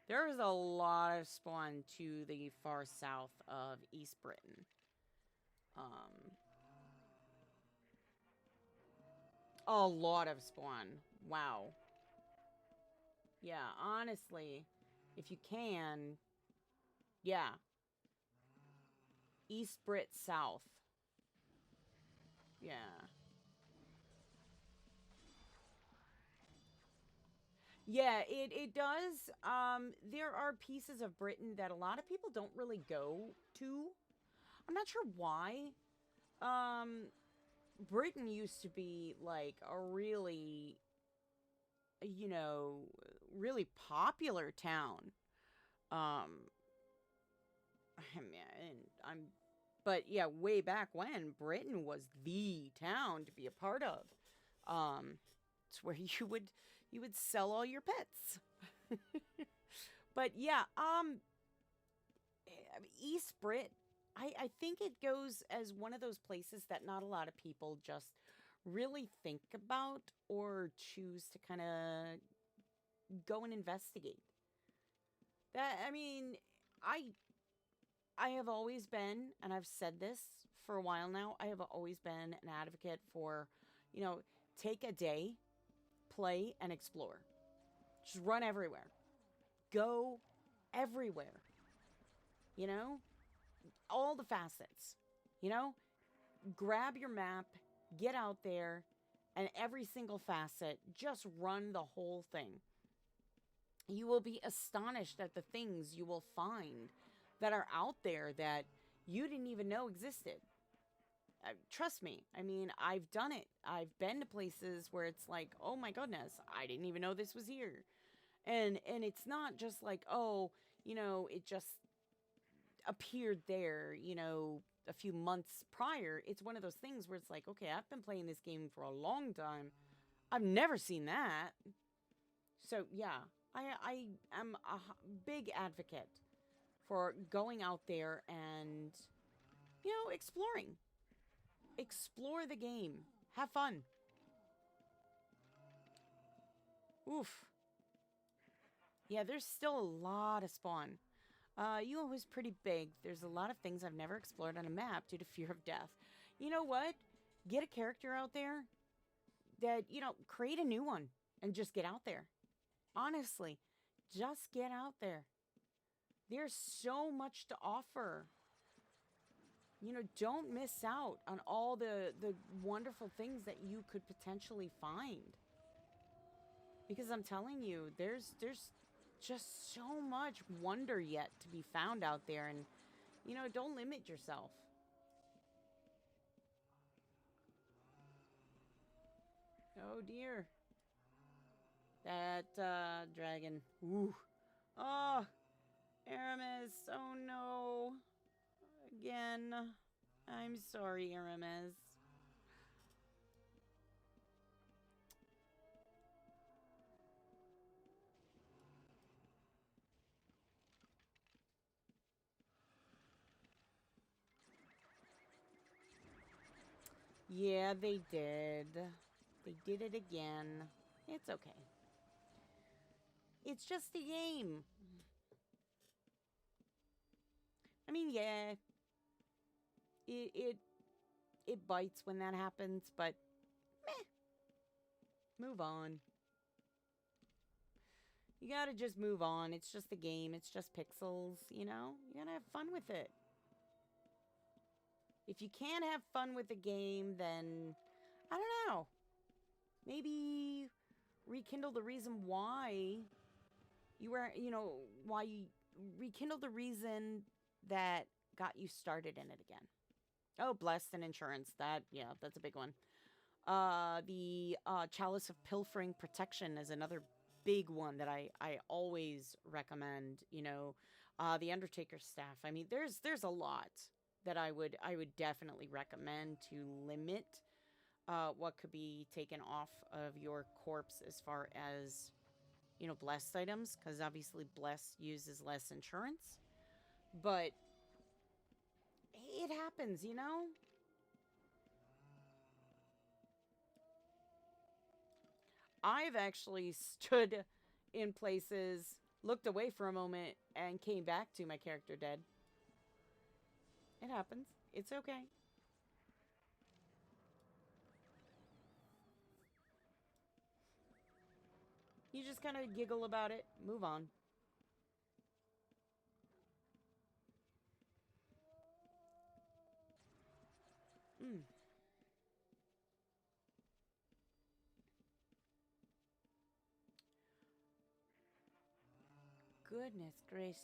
There is a lot of spawn to the far south of East Britain. A lot of spawn. Wow. Yeah, honestly, if you can, yeah. East Brit South. Yeah. Yeah, it does. There are pieces of Britain that a lot of people don't really go to. I'm not sure why. Britain used to be like a really, you know, really popular town. But yeah, way back when, Britain was the town to be a part of. It's where you would sell all your pets. But yeah, East Brit, I think it goes as one of those places that not a lot of people just really think about or choose to kind of go and investigate. That, I mean, I have always been, and I've said this for a while now, I have always been an advocate for, you know, take a day, play, and explore. Just run everywhere. Go everywhere. You know? All the facets. You know? Grab your map, get out there, and every single facet, just run the whole thing. You will be astonished at the things you will find that are out there that you didn't even know existed. Trust me. I mean, I've done it. I've been to places where it's like, oh my goodness, I didn't even know this was here. And it's not just like, oh, you know, it just appeared there, you know, a few months prior. It's one of those things where it's like, okay, I've been playing this game for a long time. I've never seen that. So yeah, I am a big advocate for going out there and, you know, exploring. Explore the game. Have fun. Oof. Yeah, there's still a lot of spawn. UO is pretty big. There's a lot of things I've never explored on a map due to fear of death. You know what? Get a character out there that, you know, create a new one and just get out there. Honestly, just get out there. There's so much to offer. You know, don't miss out on all the wonderful things that you could potentially find. Because I'm telling you, there's just so much wonder yet to be found out there. And, you know, don't limit yourself. Oh, dear. That, dragon. Ooh. Oh, Aramis. Oh, no. Again. I'm sorry, Aramis. Yeah, they did. They did it again. It's okay. It's just a game. I mean, yeah, it it it bites when that happens, but meh, move on. You gotta just move on. It's just a game. It's just pixels, you know? You gotta have fun with it. If you can't have fun with a game, then I don't know. Maybe rekindle the reason why you were, you know, why you rekindle the reason that got you started in it again. Oh, blessed and insurance. That, yeah, that's a big one. The Chalice of Pilfering Protection is another big one that I always recommend. You know, the Undertaker's staff. I mean, there's a lot that I would definitely recommend to limit what could be taken off of your corpse as far as, you know, blessed items, because obviously blessed uses less insurance, but it happens, you know. I've actually stood in places, looked away for a moment, and came back to my character dead. It happens. It's okay. You just kind of giggle about it, move on. Mm. Goodness gracious.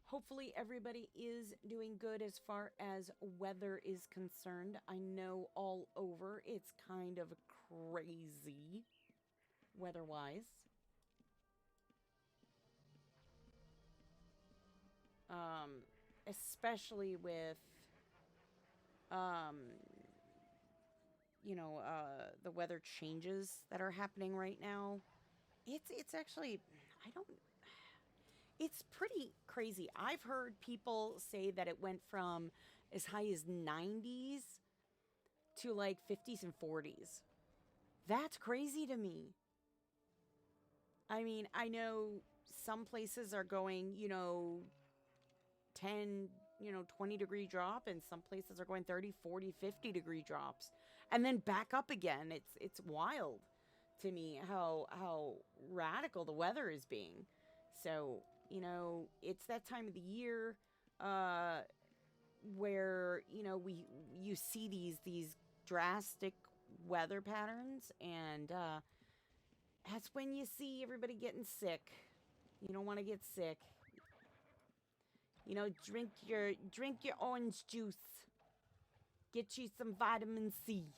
Hopefully, everybody is doing good as far as weather is concerned. I know all over it's kind of crazy weather wise. Um, Especially with, um, the weather changes that are happening right now. It's actually, I don't, it's pretty crazy. I've heard people say that it went from as high as 90s to like 50s and 40s. That's crazy to me. I mean, I know some places are going, 10, 20-degree drop, and some places are going 30, 40, 50-degree drops and then back up again. It's wild to me how radical the weather is being. So, it's that time of the year uh where, you see these drastic weather patterns, and that's when you see everybody getting sick. You don't want to get sick. Drink your orange juice. Get you some vitamin C.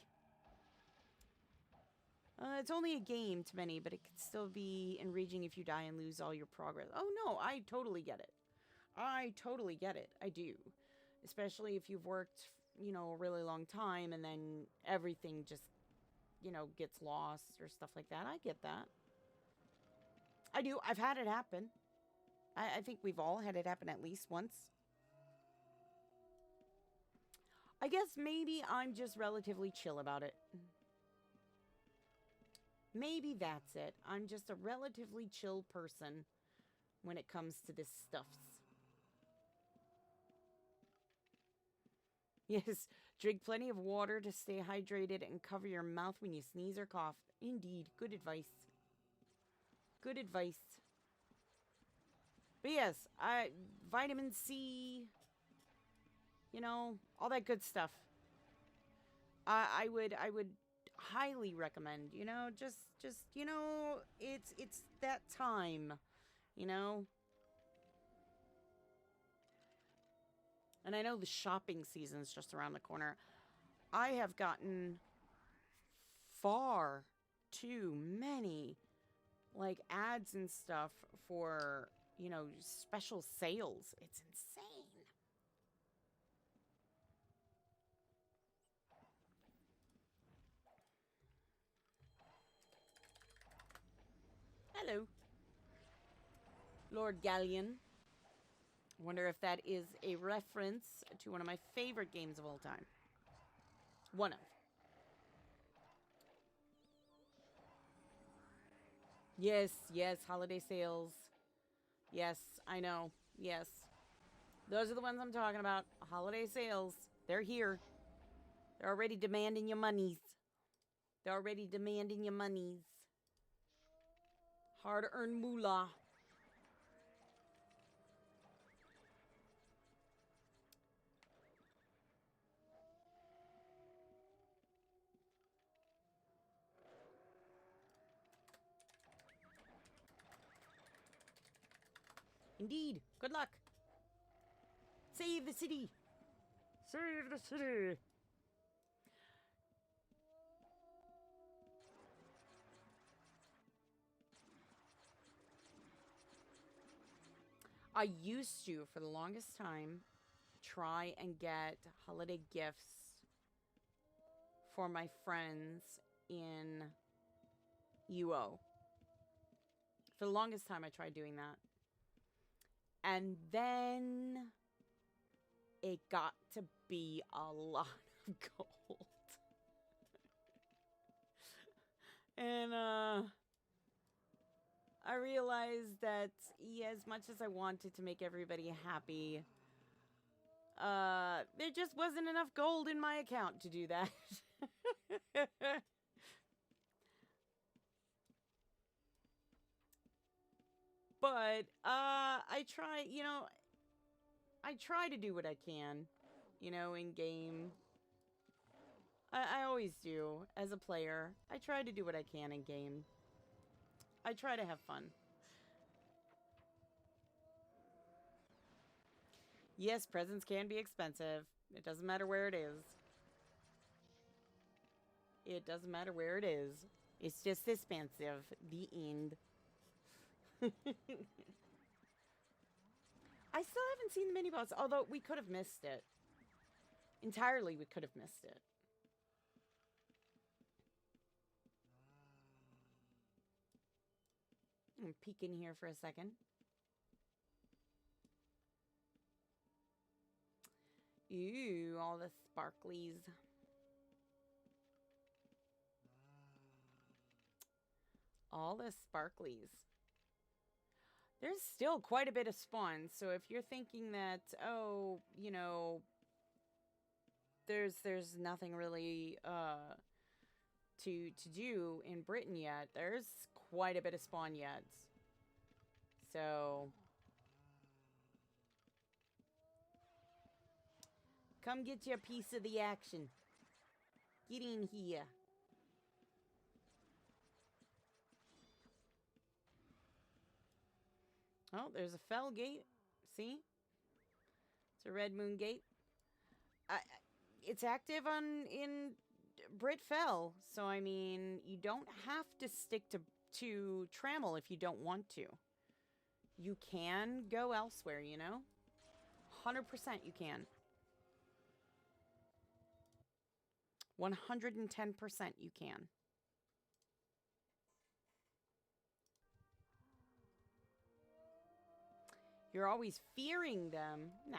It's only a game to many, but it could still be enraging if you die and lose all your progress. Oh no, I totally get it. I totally get it. I do. Especially if you've worked, a really long time and then everything just, gets lost or stuff like that. I get that. I do. I've had it happen. I think we've all had it happen at least once. I guess maybe I'm just relatively chill about it. Maybe that's it. I'm just a relatively chill person when it comes to this stuffs. Yes, drink plenty of water to stay hydrated and cover your mouth when you sneeze or cough. Indeed, good advice. Good advice. But yes, vitamin C, all that good stuff. I would highly recommend, you know, just, you know, it's that time, you know? And I know the shopping season's just around the corner. I have gotten far too many like ads and stuff for, you know, special sales. It's insane. Hello, Lord Galleon. Wonder if that is a reference to one of my favorite games of all time. One of. Yes, yes, holiday sales. Yes, I know. Yes. Those are the ones I'm talking about. Holiday sales. They're here. They're already demanding your monies. They're already demanding your monies. Hard-earned moolah. Indeed. Good luck. Save the city. Save the city. I used to, for the longest time, try and get holiday gifts for my friends in UO. For the longest time, I tried doing that. And then it got to be a lot of gold. And I realized that, yeah, as much as I wanted to make everybody happy, there just wasn't enough gold in my account to do that. But I try, you know, I try to do what I can, you know, in game. I always do as a player. I try to do what I can in game. I try to have fun. Yes, presents can be expensive. It doesn't matter where it is. It doesn't matter where it is. It's just expensive. The end. I still haven't seen the mini boss, although we could have missed it. Entirely, we could have missed it. I'm gonna peek in here for a second. Ooh, all the sparklies. All the sparklies. There's still quite a bit of spawn, so if you're thinking that, oh, you know, there's nothing really to do in Britain yet, there's quite a bit of spawn yet. So come get your piece of the action. Get in here. Oh, there's a fell gate. See? It's a red moon gate. It's active in Brit Fell, so I mean, you don't have to stick to Trammel if you don't want to. You can go elsewhere, you know? 100% you can. 110% you can. You're always fearing them. Nah.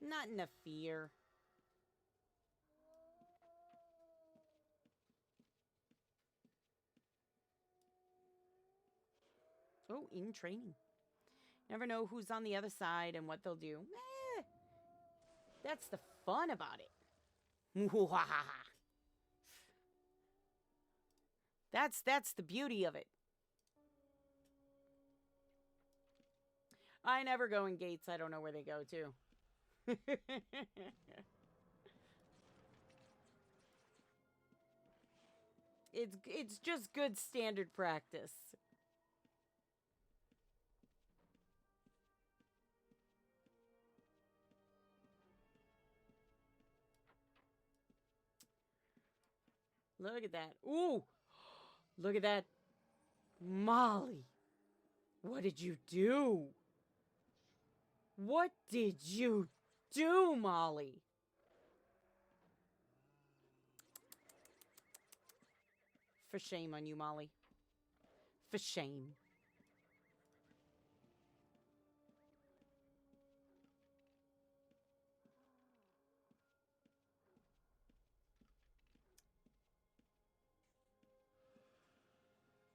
Not in a fear. Oh, in training. Never know who's on the other side and what they'll do. That's the fun about it. That's the beauty of it. I never go in gates. I don't know where they go to. It's just good standard practice. Look at that. Ooh! Look at that. Molly. What did you do? What did you do, Molly? For shame on you, Molly. For shame.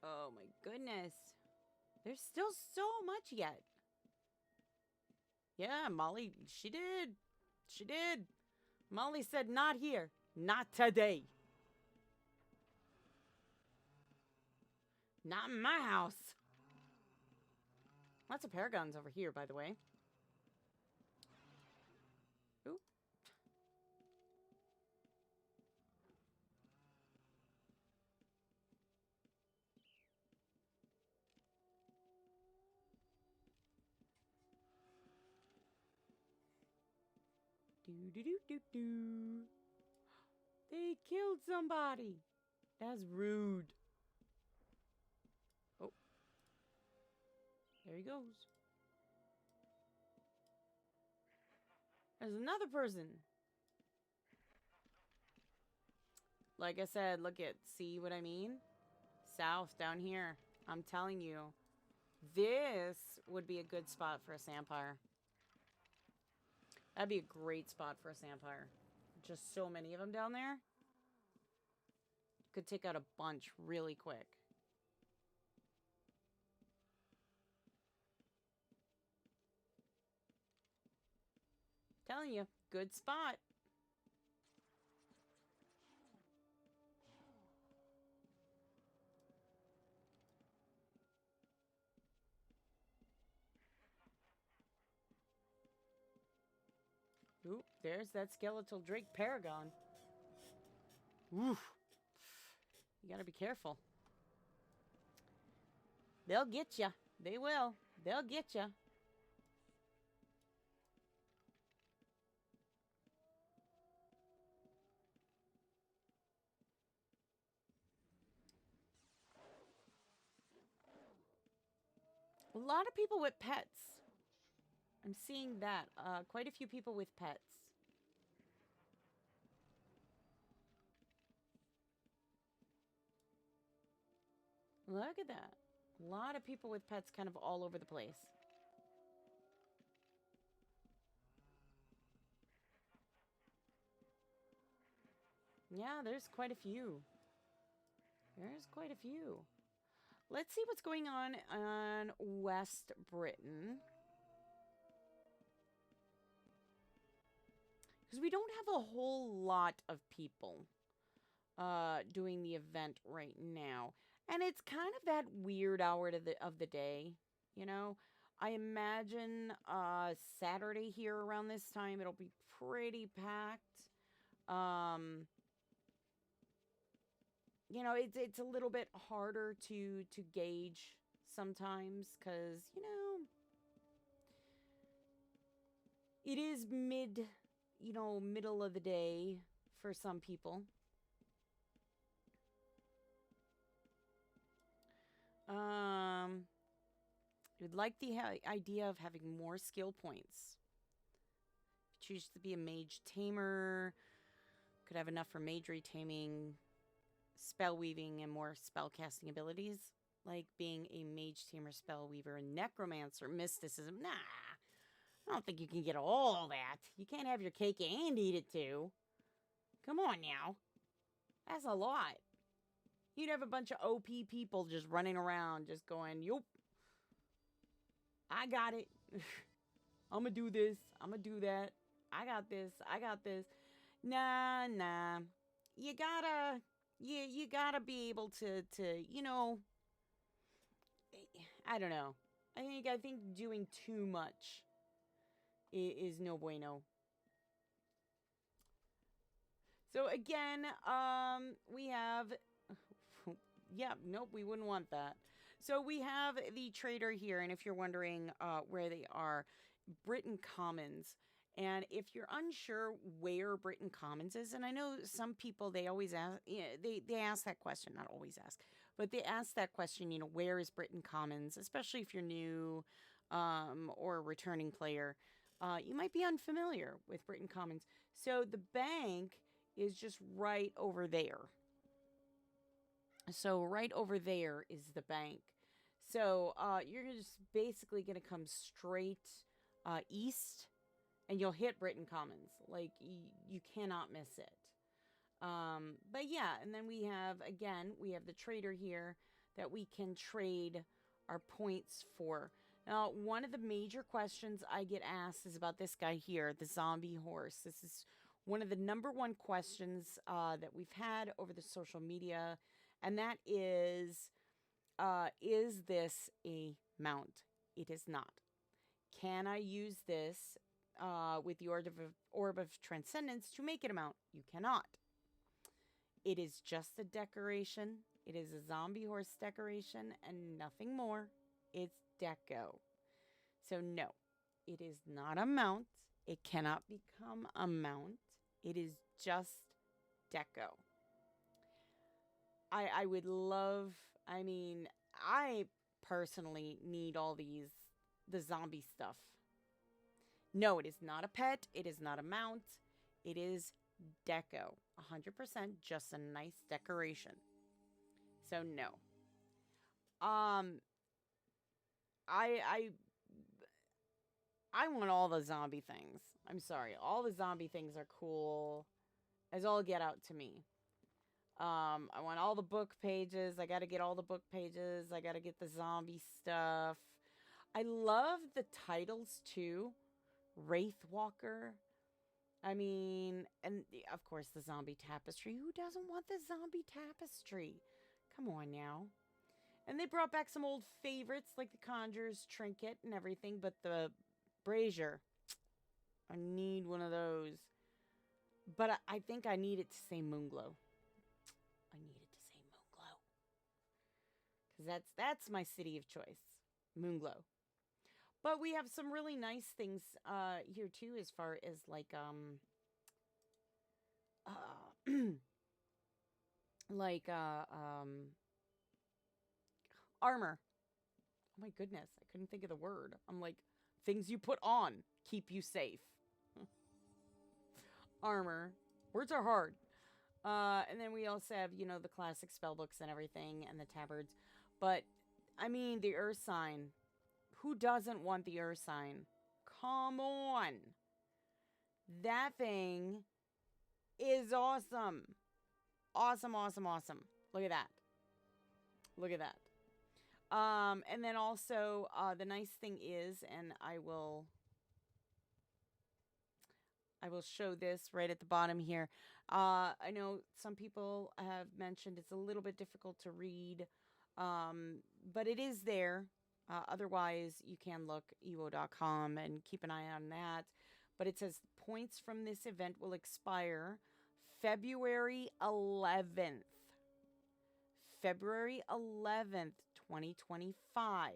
Oh my goodness. There's still so much yet. Yeah, Molly, she did. She did. Molly said, not here. Not today. Not in my house. Lots of paragons over here, by the way. Ooh. Do. They killed somebody. That's rude. Oh. There he goes. There's another person. Like I said, look at, see what I mean? South, down here. I'm telling you. This would be a good spot for a Sampire. That'd be a great spot for a Sampire. Just so many of them down there. Could take out a bunch really quick. Telling you, good spot. Oop, there's that skeletal Drake Paragon. Oof. You gotta be careful. They'll get ya. They will. They'll get ya. A lot of people with pets. I'm seeing that. Quite a few people with pets. Look at that. A lot of people with pets kind of all over the place. Yeah, there's quite a few. There's quite a few. Let's see what's going on West Britain. Because we don't have a whole lot of people doing the event right now. And it's kind of that weird hour of the day, you know? I imagine Saturday here around this time, it'll be pretty packed. You know, it's a little bit harder to gauge sometimes because, you know, it is middle of the day for some people. You'd like the idea of having more skill points. Choose to be a mage tamer. Could have enough for mage retaming, spell weaving, and more spell casting abilities. Like being a mage tamer, spell weaver, necromancer, mysticism. Nah. I don't think you can get all that. You can't have your cake and eat it too. Come on now. That's a lot. You'd have a bunch of OP people just running around, just going, yup. I got it. I'm gonna do this. I'm gonna do that. I got this. I got this. Nah. You gotta be able to, you know, I don't know. I think doing too much is no bueno. So again, we have Yeah, nope, we wouldn't want that. So we have the trader here, and if you're wondering where they are, Britain Commons. And if you're unsure where Britain Commons is, and I know some people they always ask, they ask that question, not always ask, but they ask that question, where is Britain Commons, especially if you're new or a returning player. You might be unfamiliar with Britain Commons. So the bank is just right over there. So right over there is the bank. So you're just basically going to come straight east, and you'll hit Britain Commons. Like you cannot miss it. But yeah, and then we have the trader here that we can trade our points for. Now, one of the major questions I get asked is about this guy here, the zombie horse. This is one of the number one questions that we've had over the social media, and that is this a mount? It is not. Can I use this with the Orb of Transcendence to make it a mount? You cannot. It is just a decoration. It is a zombie horse decoration and nothing more. It's deco. So no, it is not a mount. It cannot become a mount. It is just deco. I would love, I personally need all the zombie stuff. No, it is not a pet. It is not a mount. It is deco. 100% just a nice decoration. So no. I want all the zombie things. I'm sorry. All the zombie things are cool as all get out to me. I want all the book pages. I got to get all the book pages. I got to get the zombie stuff. I love the titles too. Wraithwalker. And of course the zombie tapestry. Who doesn't want the zombie tapestry? Come on now. And they brought back some old favorites like the Conjurer's Trinket and everything, but the Brazier, I need one of those. But I think I need it to say Moonglow. I need it to say Moonglow. Because that's my city of choice. Moonglow. But we have some really nice things here too, as far as like armor. Oh my goodness, I couldn't think of the word. I'm like, things you put on keep you safe. Armor. Words are hard. And then we also have, the classic spell books and everything, and the tabards. But, the Earth Sign. Who doesn't want the Earth Sign? Come on. That thing is awesome. Awesome, awesome, awesome. Look at that. Look at that. And then also, the nice thing is, and I will show this right at the bottom here. I know some people have mentioned it's a little bit difficult to read, but it is there. Otherwise, you can look ewo.com and keep an eye on that. But it says points from this event will expire February 11th. February 11th, 2025.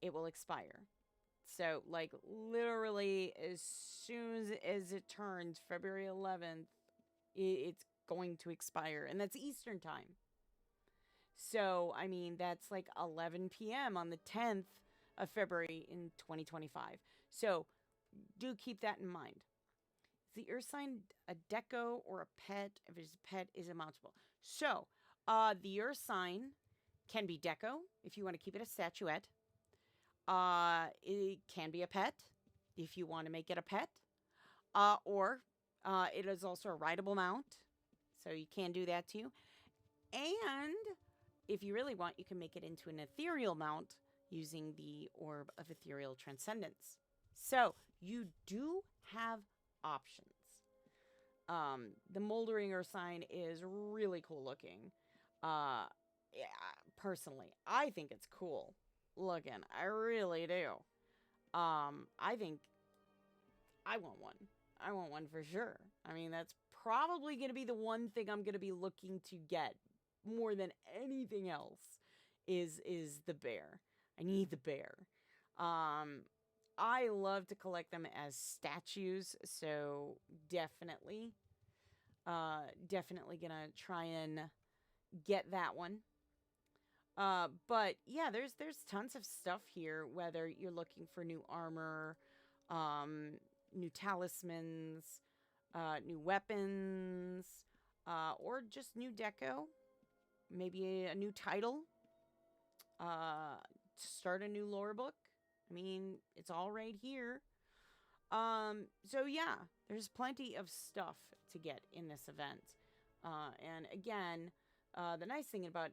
It will expire. So, like, literally, as soon as it turns February 11th, it's going to expire. And that's Eastern time. So, that's like 11 p.m. on the 10th of February in 2025. So, do keep that in mind. Is the Earth Sign a deco or a pet? If it's a pet, is it mountable? So, the Earth Sign can be deco if you want to keep it a statuette. It can be a pet if you want to make it a pet. Or it is also a rideable mount. So you can do that too. And if you really want, you can make it into an ethereal mount using the Orb of Ethereal Transcendence. So you do have options. The Moldering Earth Sign is really cool looking. Yeah, personally, I think it's cool looking. I really do. I think I want one. I want one for sure. That's probably going to be the one thing I'm going to be looking to get more than anything else is the bear. I need the bear. I love to collect them as statues, so definitely, definitely gonna try and get that one. But yeah, there's tons of stuff here. Whether you're looking for new armor, um, new talismans, new weapons, or just new deco, maybe a new title, to start a new lore book. I mean, it's all right here. So yeah, there's plenty of stuff to get in this event. And again, the nice thing about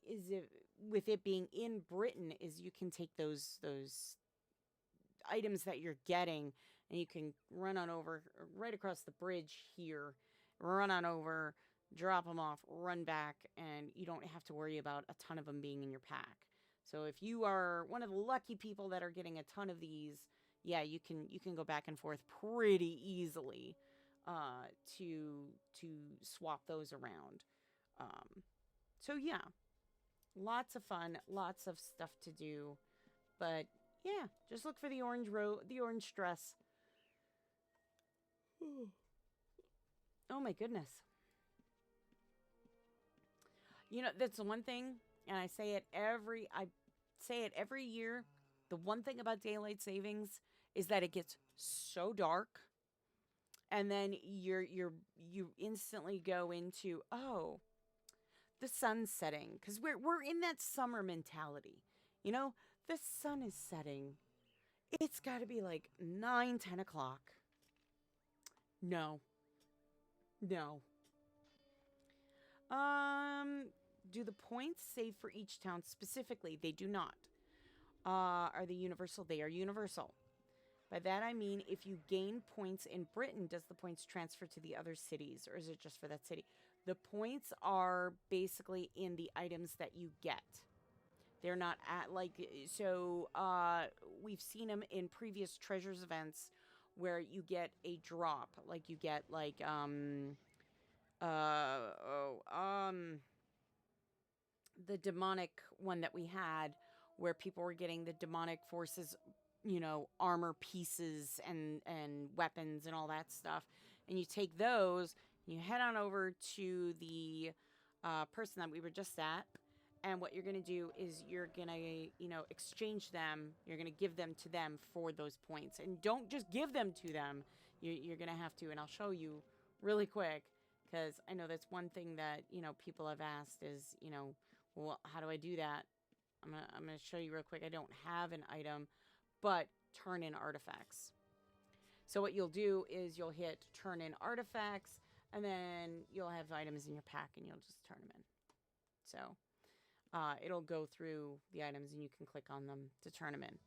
is it with it being in Britain is you can take those items that you're getting and you can run on over right across the bridge here, run on over, drop them off, run back, and you don't have to worry about a ton of them being in your pack. So if you are one of the lucky people that are getting a ton of these, yeah, you can go back and forth pretty easily to swap those around. So yeah, lots of fun, lots of stuff to do, but yeah, just look for the the orange dress. Oh my goodness. You know, that's the one thing, and I say it every year. The one thing about daylight savings is that it gets so dark, and then you instantly go into, oh, the sun's setting, because we're in that summer mentality. You know, the sun is setting. It's got to be like 9, 10 o'clock. No, no. Um, do the points save for each town specifically? They do not. Are they universal? They are universal. By that I mean, if you gain points in Britain, does the points transfer to the other cities, or is it just for that city? The points are basically in the items that you get. They're not at like so. We've seen them in previous treasures events where you get a drop, like you get like oh the demonic one that we had where people were getting the demonic forces, you know, armor pieces and weapons and all that stuff, and you take those, you head on over to the person that we were just at, and what you're going to do is you're going to, you know, exchange them, you're going to give them to them for those points, and don't just give them to them, you're going to have to, and I'll show you really quick, because I know that's one thing that, you know, people have asked is, you know, well, how do I do that? I'm gonna show you real quick. I don't have an item, but turn in artifacts. So what you'll do is you'll hit turn in artifacts, and then you'll have items in your pack, and you'll just turn them in. So it'll go through the items, and you can click on them to turn them in.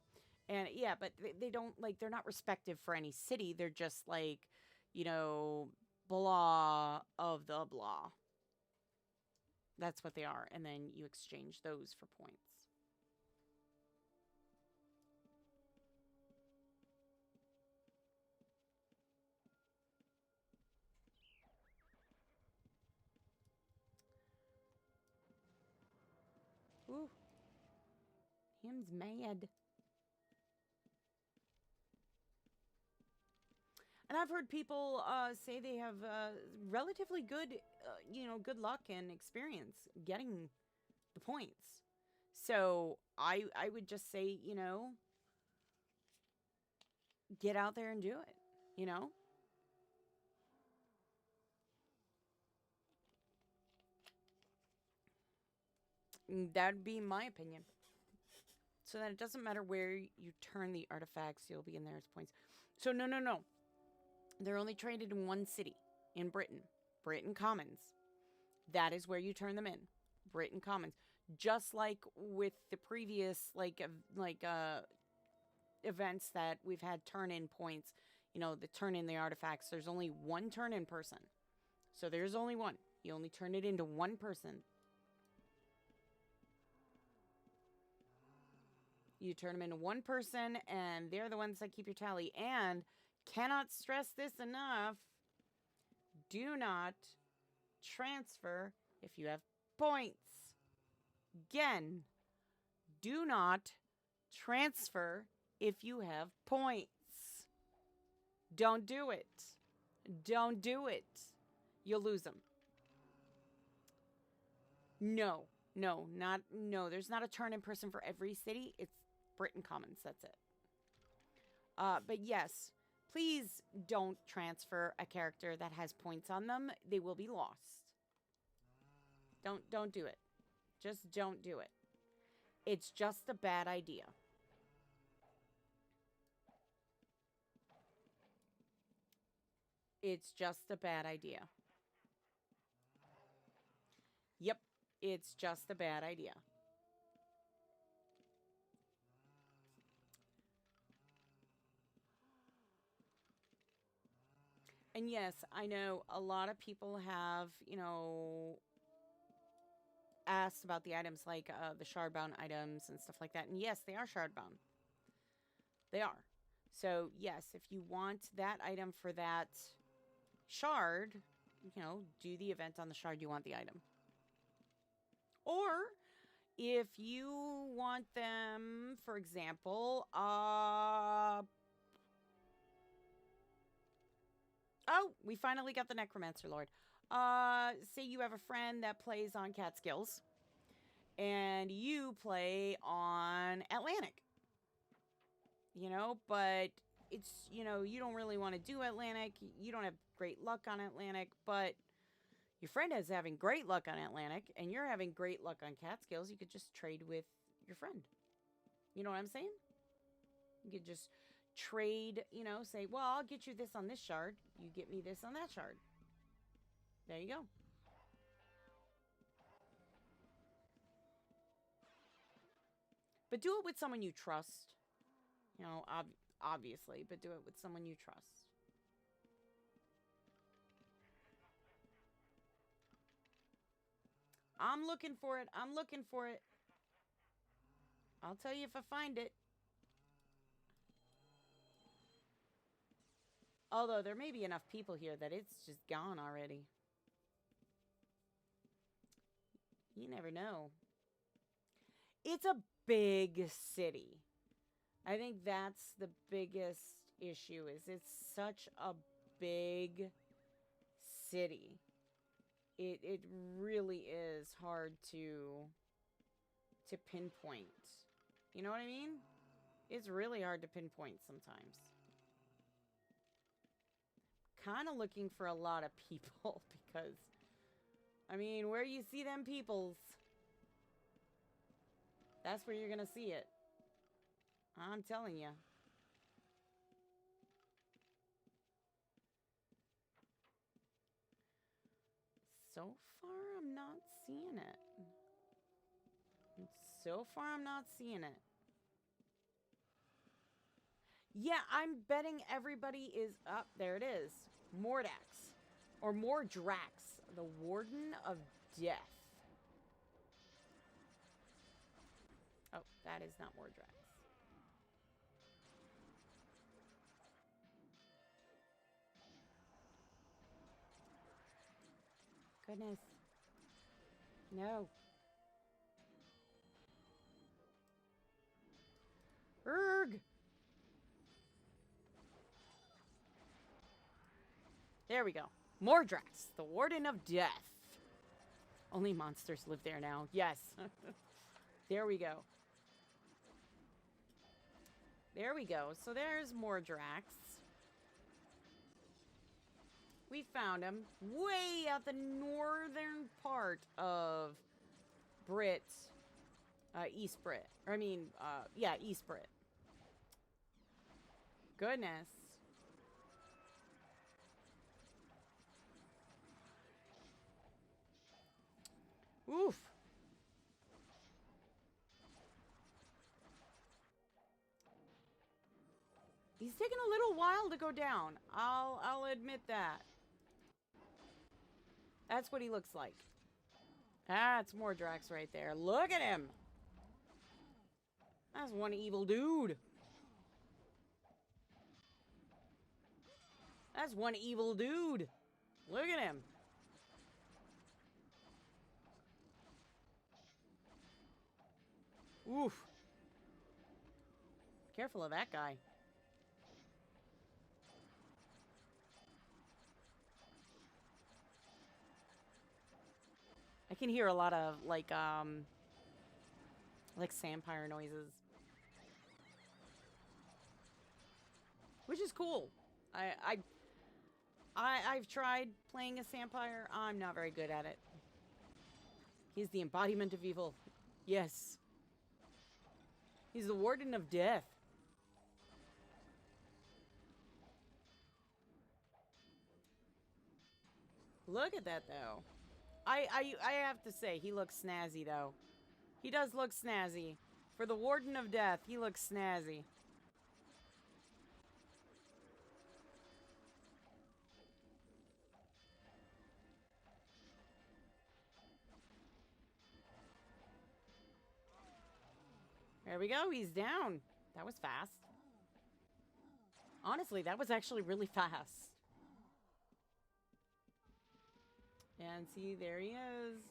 And yeah, but they don't, like, they're not respective for any city. They're just like, you know, blah of the blah. That's what they are. And then you exchange those for points. Ooh. Him's mad. And I've heard people say they have relatively good, you know, good luck and experience getting the points. So I would just say, you know, get out there and do it. You know, that'd be my opinion. So that it doesn't matter where you turn the artifacts, you'll be in there as points. So no, no, no. They're only traded in one city in Britain, Britain Commons. That is where you turn them in, Britain Commons. Just like with the previous events that we've had turn in points, you know, the turn in the artifacts. There's only one turn in person, so there's only one. You only turn it into one person. You turn them into one person, and they're the ones that keep your tally. And cannot stress this enough, do not transfer if you have points. Again, do not transfer if you have points. Don't do it. Don't do it. You'll lose them. No, there's not a turn-in person for every city. It's Britain Commons, that's it. But yes, please don't transfer a character that has points on them. They will be lost. Don't do it. Just don't do it. It's just a bad idea. It's just a bad idea. Yep, it's just a bad idea. And yes, I know a lot of people have, asked about the items like the shardbound items and stuff like that. And yes, they are shardbound. They are. So yes, if you want that item for that shard, do the event on the shard you want the item. Or if you want them, for example, oh, we finally got the Necromancer Lord. Say you have a friend that plays on Catskills and you play on Atlantic. But it's, you don't really want to do Atlantic. You don't have great luck on Atlantic, but your friend is having great luck on Atlantic and you're having great luck on Catskills. You could just trade with your friend. You know what I'm saying? You could just trade, say, well, I'll get you this on this shard. You get me this on that shard. There you go. But do it with someone you trust. Obviously, but do it with someone you trust. I'm looking for it. I'm looking for it. I'll tell you if I find it. Although there may be enough people here that it's just gone already. You never know. It's a big city. I think that's the biggest issue is it's such a big city. It really is hard to pinpoint. You know what I mean? It's really hard to pinpoint sometimes. Kind of looking for a lot of people because, I mean, where you see them peoples, that's where you're going to see it. I'm telling you. So far, I'm not seeing it. So far, I'm not seeing it. Yeah, I'm betting everybody is up. There it is. Mordax. Or Mordrax. The Warden of Death. Oh, that is not Mordrax. Goodness. No. Erg! There we go. Mordrax, the Warden of Death. Only monsters live there now. Yes. There we go. There we go. So there's Mordrax. We found him way out the northern part of East Brit. Or I mean, yeah, East Brit. Goodness. Oof. He's taking a little while to go down. I'll admit that. That's what he looks like. That's Mordrax right there. Look at him. That's one evil dude. That's one evil dude. Look at him. Oof. Careful of that guy. I can hear a lot of, like Sandpire noises. Which is cool. I've tried playing a Sandpire. I'm not very good at it. He's the embodiment of evil. Yes. He's the warden of death. Look at that, though. I have to say, he looks snazzy, though. He does look snazzy. For the warden of death, he looks snazzy. There we go. He's down. That was fast. Honestly, that was actually really fast. And see, there he is.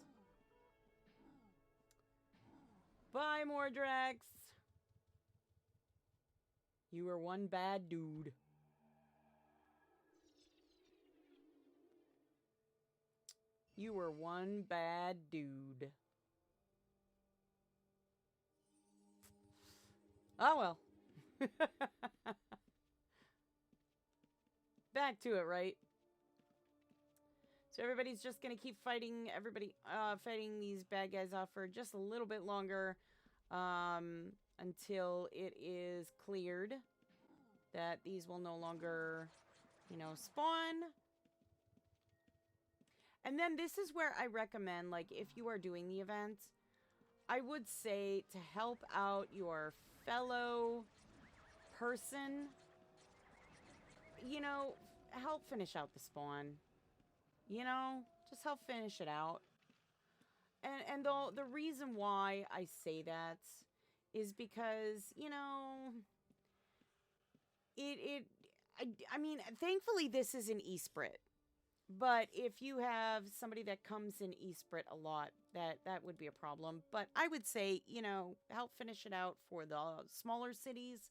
Bye, Mordrax. You were one bad dude. You were one bad dude. Oh, well. Back to it, right? So everybody's just going to keep fighting fighting these bad guys off for just a little bit longer until it is cleared that these will no longer, spawn. And then this is where I recommend, like, if you are doing the event, I would say to help out your fellow person, help finish out the spawn. Just help finish it out. And the reason why I say that is because, I mean, thankfully this is an Esprit. But if you have somebody that comes in Esprit a lot, that would be a problem. But I would say, help finish it out for the smaller cities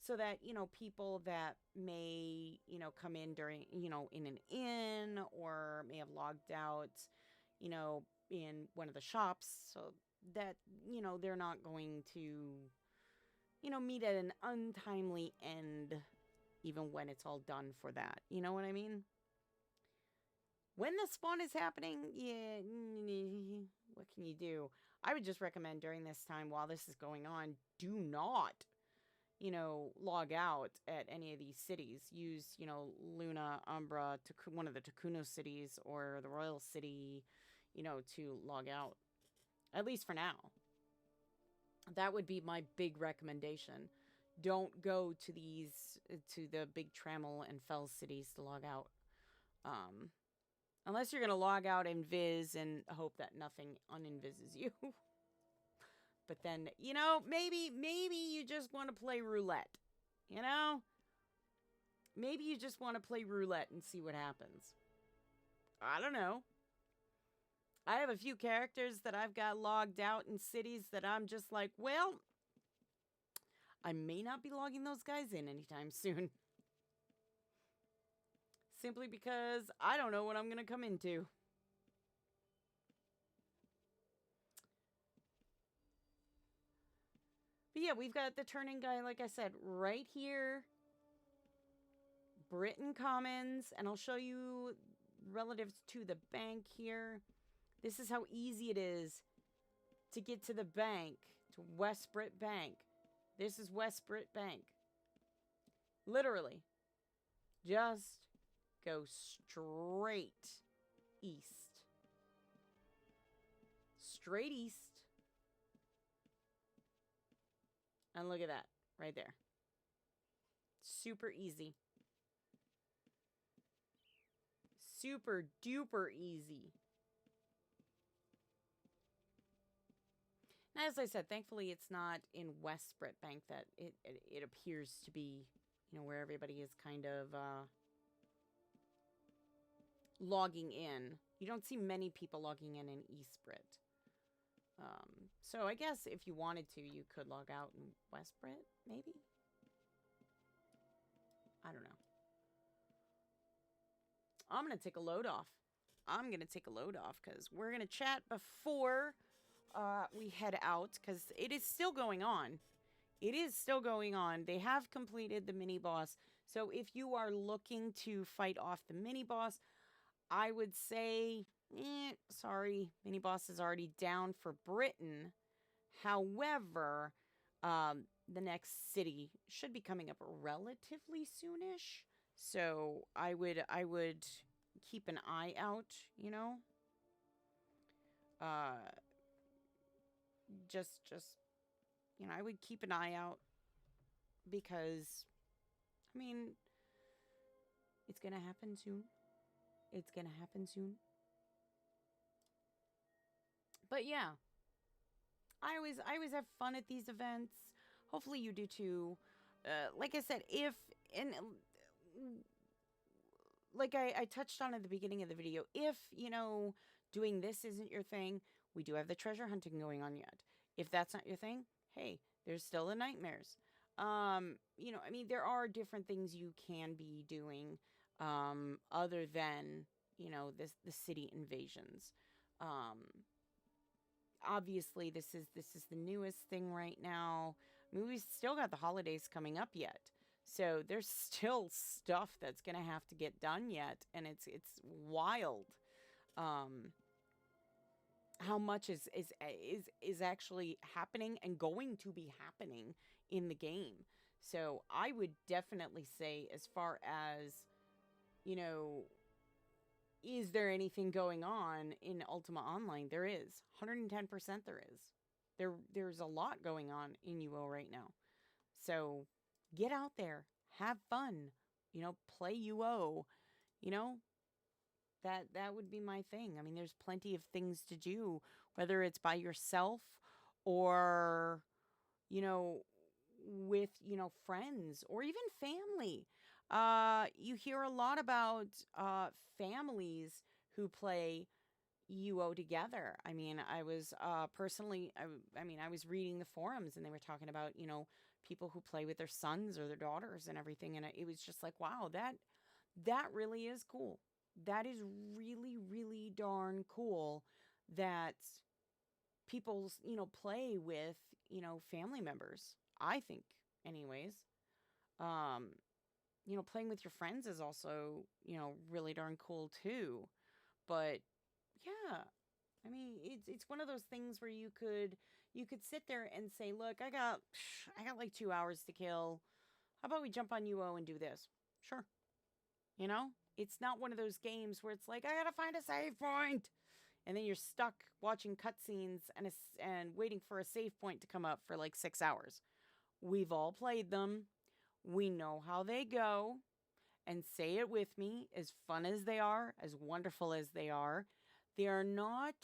so that, people that may, come in during, in an inn or may have logged out, in one of the shops so that, they're not going to, meet at an untimely end even when it's all done for that. You know what I mean? When the spawn is happening, yeah, what can you do? I would just recommend during this time while this is going on, do not, log out at any of these cities. Use, Luna, Umbra, one of the Takuno cities or the Royal City, to log out. At least for now. That would be my big recommendation. Don't go to the big Trammel and Fell cities to log out. Unless you're going to log out in Viz and hope that nothing uninvises you. But then, maybe you just want to play roulette. Maybe you just want to play roulette and see what happens. I don't know. I have a few characters that I've got logged out in cities that I'm just like, well, I may not be logging those guys in anytime soon. Simply because I don't know what I'm going to come into. But yeah, we've got the turning guy, like I said, right here. Britain Commons. And I'll show you relatives to the bank here. This is how easy it is to get to the bank, to West Brit Bank. This is West Brit Bank. Literally. Just go straight east. Straight east. And look at that, right there. Super easy. Super duper easy. As I said, thankfully it's not in West Brit Bank that it appears to be, where everybody is kind of logging in. You don't see many people logging in East Brit. So I guess if you wanted to, you could log out in Westbrit, maybe? I don't know. I'm going to take a load off. I'm going to take a load off because we're going to chat before we head out because it is still going on. It is still going on. They have completed the mini boss. So if you are looking to fight off the mini boss, I would say, sorry, mini boss is already down for Britain. However, the next city should be coming up relatively soonish. So I would keep an eye out, you know. Uh, just I would keep an eye out because, I mean, it's gonna happen soon. It's gonna happen soon. But yeah, I always have fun at these events. Hopefully you do too. Like I said, if and like I touched on at the beginning of the video, if doing this isn't your thing, we do have the treasure hunting going on yet. If that's not your thing, hey, there's still the nightmares. I mean, there are different things you can be doing other than the city invasions. Um, Obviously this is the newest thing right now. I mean, we've still got the holidays coming up yet. So there's still stuff that's going to have to get done yet, and it's wild. Um how much is actually happening and going to be happening in the game. So I would definitely say, as far as, you know, is there anything going on in Ultima Online? There is. 110% there is. There's a lot going on in UO right now. So get out there, have fun, play UO, you know, that would be my thing. I mean, there's plenty of things to do, whether it's by yourself or, with, friends or even family. You hear a lot about families who play UO together. I mean, I was personally, I mean, I was reading the forums and they were talking about, people who play with their sons or their daughters and everything. And it was just like, wow, that really is cool. That is really, really darn cool that people, play with, family members. I think, anyways. Um, playing with your friends is also, really darn cool too. But yeah, I mean, it's one of those things where you could sit there and say, look, I got like 2 hours to kill. How about we jump on UO and do this? Sure. It's not one of those games where it's like, I gotta find a save point. And then you're stuck watching cutscenes and waiting for a save point to come up for like 6 hours. We've all played them. We know how they go. And say it with me, as fun as they are, as wonderful as they are not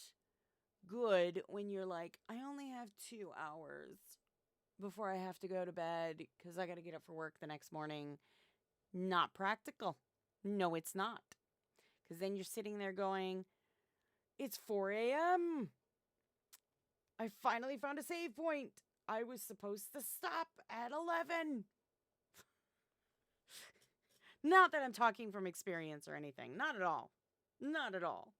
good when you're like, I only have 2 hours before I have to go to bed because I got to get up for work the next morning. Not practical. No, it's not. Because then you're sitting there going, it's 4 a.m. I finally found a save point. I was supposed to stop at 11. Not that I'm talking from experience or anything. Not at all. Not at all.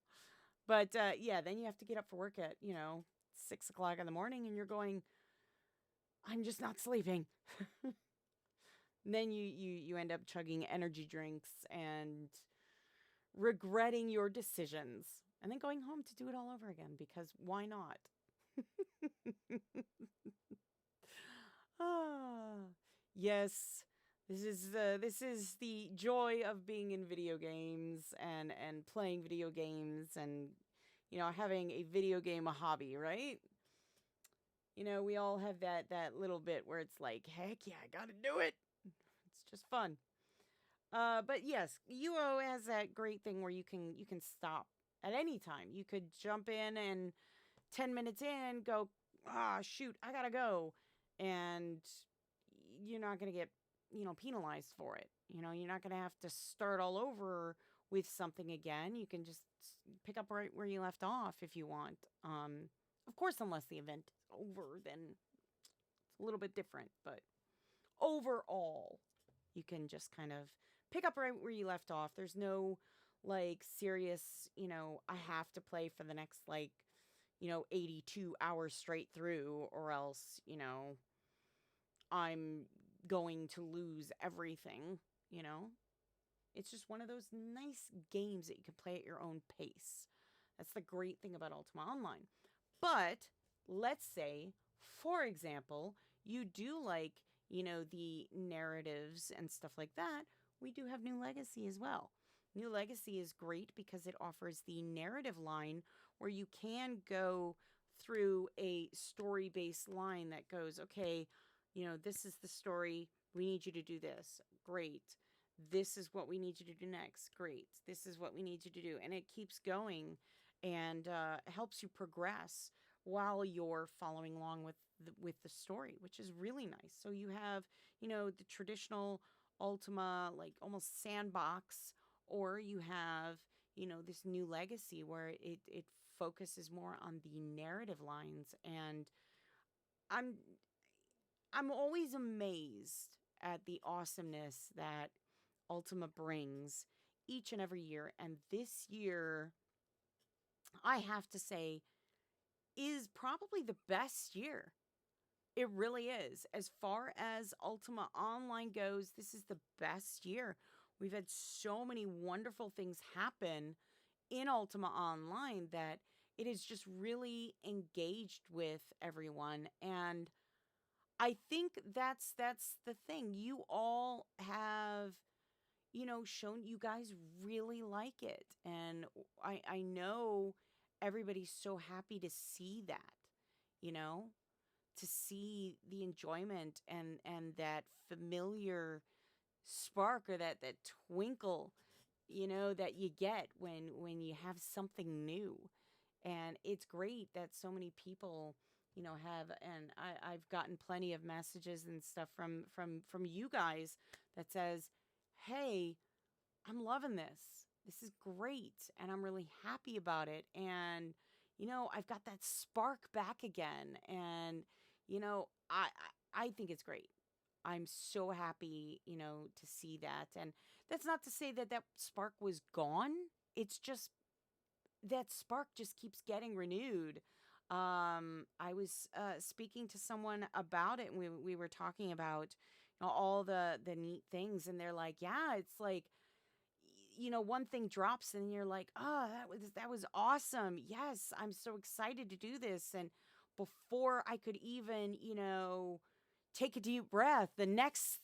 But yeah, then you have to get up for work at, 6 o'clock in the morning and you're going, I'm just not sleeping. Then you end up chugging energy drinks and regretting your decisions and then going home to do it all over again because why not? Yes. This is the joy of being in video games and playing video games and having a video game a hobby, right? We all have that little bit where it's like, heck yeah, I got to do it. It's just fun. But yes, UO has that great thing where you can stop at any time. You could jump in and 10 minutes in go, shoot, I got to go. And you're not going to get penalized for it. You're not going to have to start all over with something again. You can just pick up right where you left off if you want. Of course, unless the event is over, then it's a little bit different. But overall, you can just kind of pick up right where you left off. There's no like serious, I have to play for the next 82 hours straight through, or else, I'm going to lose everything, you know? It's just one of those nice games that you can play at your own pace. That's the great thing about Ultima Online. But let's say, for example, you do like, the narratives and stuff like that. We do have New Legacy as well. New Legacy is great because it offers the narrative line where you can go through a story based line that goes, okay, this is the story. We need you to do this. Great. This is what we need you to do next. Great. This is what we need you to do. And it keeps going and helps you progress while you're following along with the story, which is really nice. So you have, the traditional Ultima, like almost sandbox, or you have, this New Legacy where it focuses more on the narrative lines. And I'm I'm always amazed at the awesomeness that Ultima brings each and every year. And this year, I have to say, is probably the best year. It really is. As far as Ultima Online goes, this is the best year. We've had so many wonderful things happen in Ultima Online that it is just really engaged with everyone. And I think that's the thing. You all have, shown you guys really like it. And I know everybody's so happy to see that, you know, to see the enjoyment and that familiar spark or that twinkle, that you get when you have something new. And it's great that so many people, have, and I've gotten plenty of messages and stuff from you guys that says, hey, I'm loving this. This is great. And I'm really happy about it. And, I've got that spark back again. And, I think it's great. I'm so happy, to see that. And that's not to say that that spark was gone. It's just that spark just keeps getting renewed. I was speaking to someone about it, and we were talking about, all the neat things, and they're like, yeah, it's like, one thing drops and you're like, oh, that was awesome. Yes, I'm so excited to do this. And before I could even, take a deep breath, the next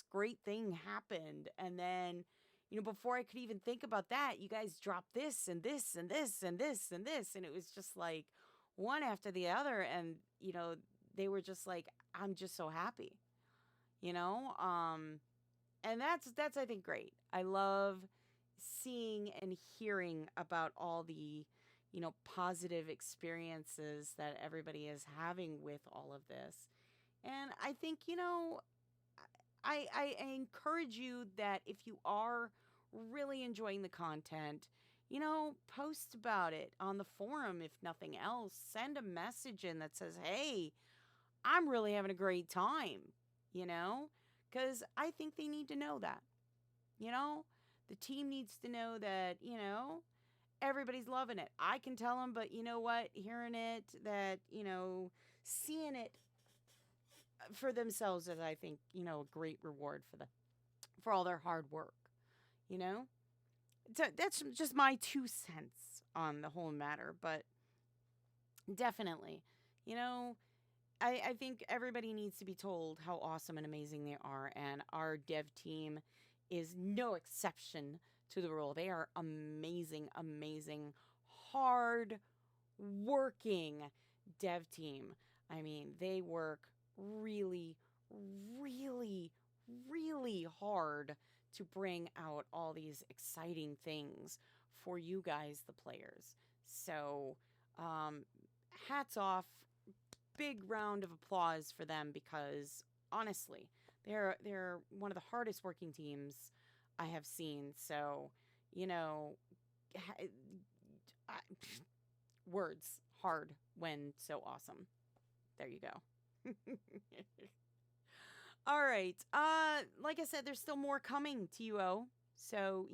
great thing happened. And then, before I could even think about that, you guys dropped this and this and this and this and this. And it was just like one after the other. And, they were just like, I'm just so happy, you know? And that's I think great. I love seeing and hearing about all the, positive experiences that everybody is having with all of this. And I think, I encourage you that if you are really enjoying the content, post about it on the forum. If nothing else, send a message in that says, hey, I'm really having a great time, you know, because I think they need to know that, you know, the team needs to know that, everybody's loving it. I can tell them, but you know what? Hearing it, that, seeing it for themselves is, I think, a great reward for all their hard work, you know? So that's just my 2 cents on the whole matter, but definitely, you know, I think everybody needs to be told how awesome and amazing they are, and our dev team is no exception to the rule. They are amazing, amazing, hard working dev team. I mean, they work really, really, really hard to bring out all these exciting things for you guys, the players. So, hats off, big round of applause for them, because honestly, they're one of the hardest working teams I have seen. So, I, words, hard when so awesome. There you go. All right. Like I said, there's still more coming to UO. So,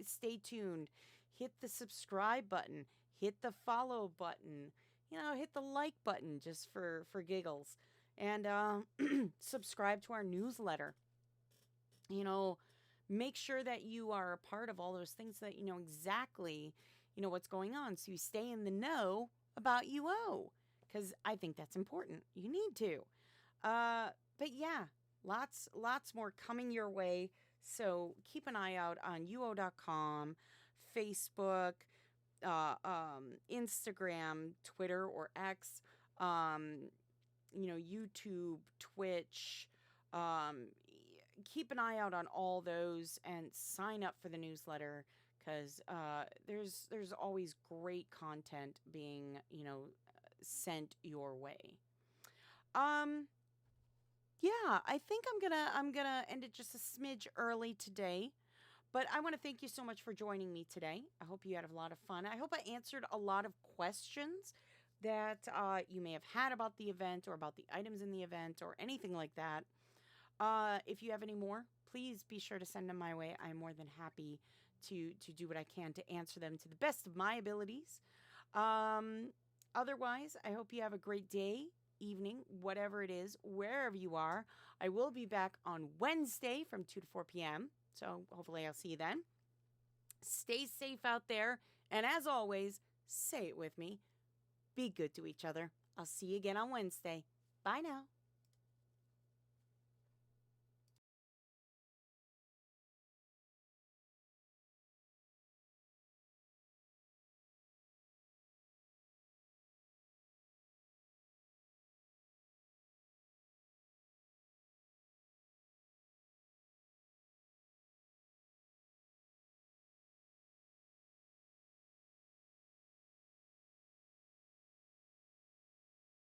stay tuned. Hit the subscribe button, hit the follow button, hit the like button just for giggles. And subscribe to our newsletter. Make sure that you are a part of all those things so that you know exactly, what's going on. So you stay in the know about UO. Because I think that's important. You need to. But yeah, lots more coming your way. So keep an eye out on uo.com, Facebook, Instagram, Twitter or X, YouTube, Twitch. Keep an eye out on all those and sign up for the newsletter because there's always great content being sent your way. Yeah, I think I'm gonna end it just a smidge early today. But I want to thank you so much for joining me today. I hope you had a lot of fun. I hope I answered a lot of questions that you may have had about the event or about the items in the event or anything like that. If you have any more, please be sure to send them my way. I'm more than happy to do what I can to answer them to the best of my abilities. Otherwise, I hope you have a great day, evening, whatever it is, wherever you are. I will be back on Wednesday from 2 to 4 p.m., so hopefully I'll see you then. Stay safe out there, and as always, say it with me, be good to each other. I'll see you again on Wednesday. Bye now.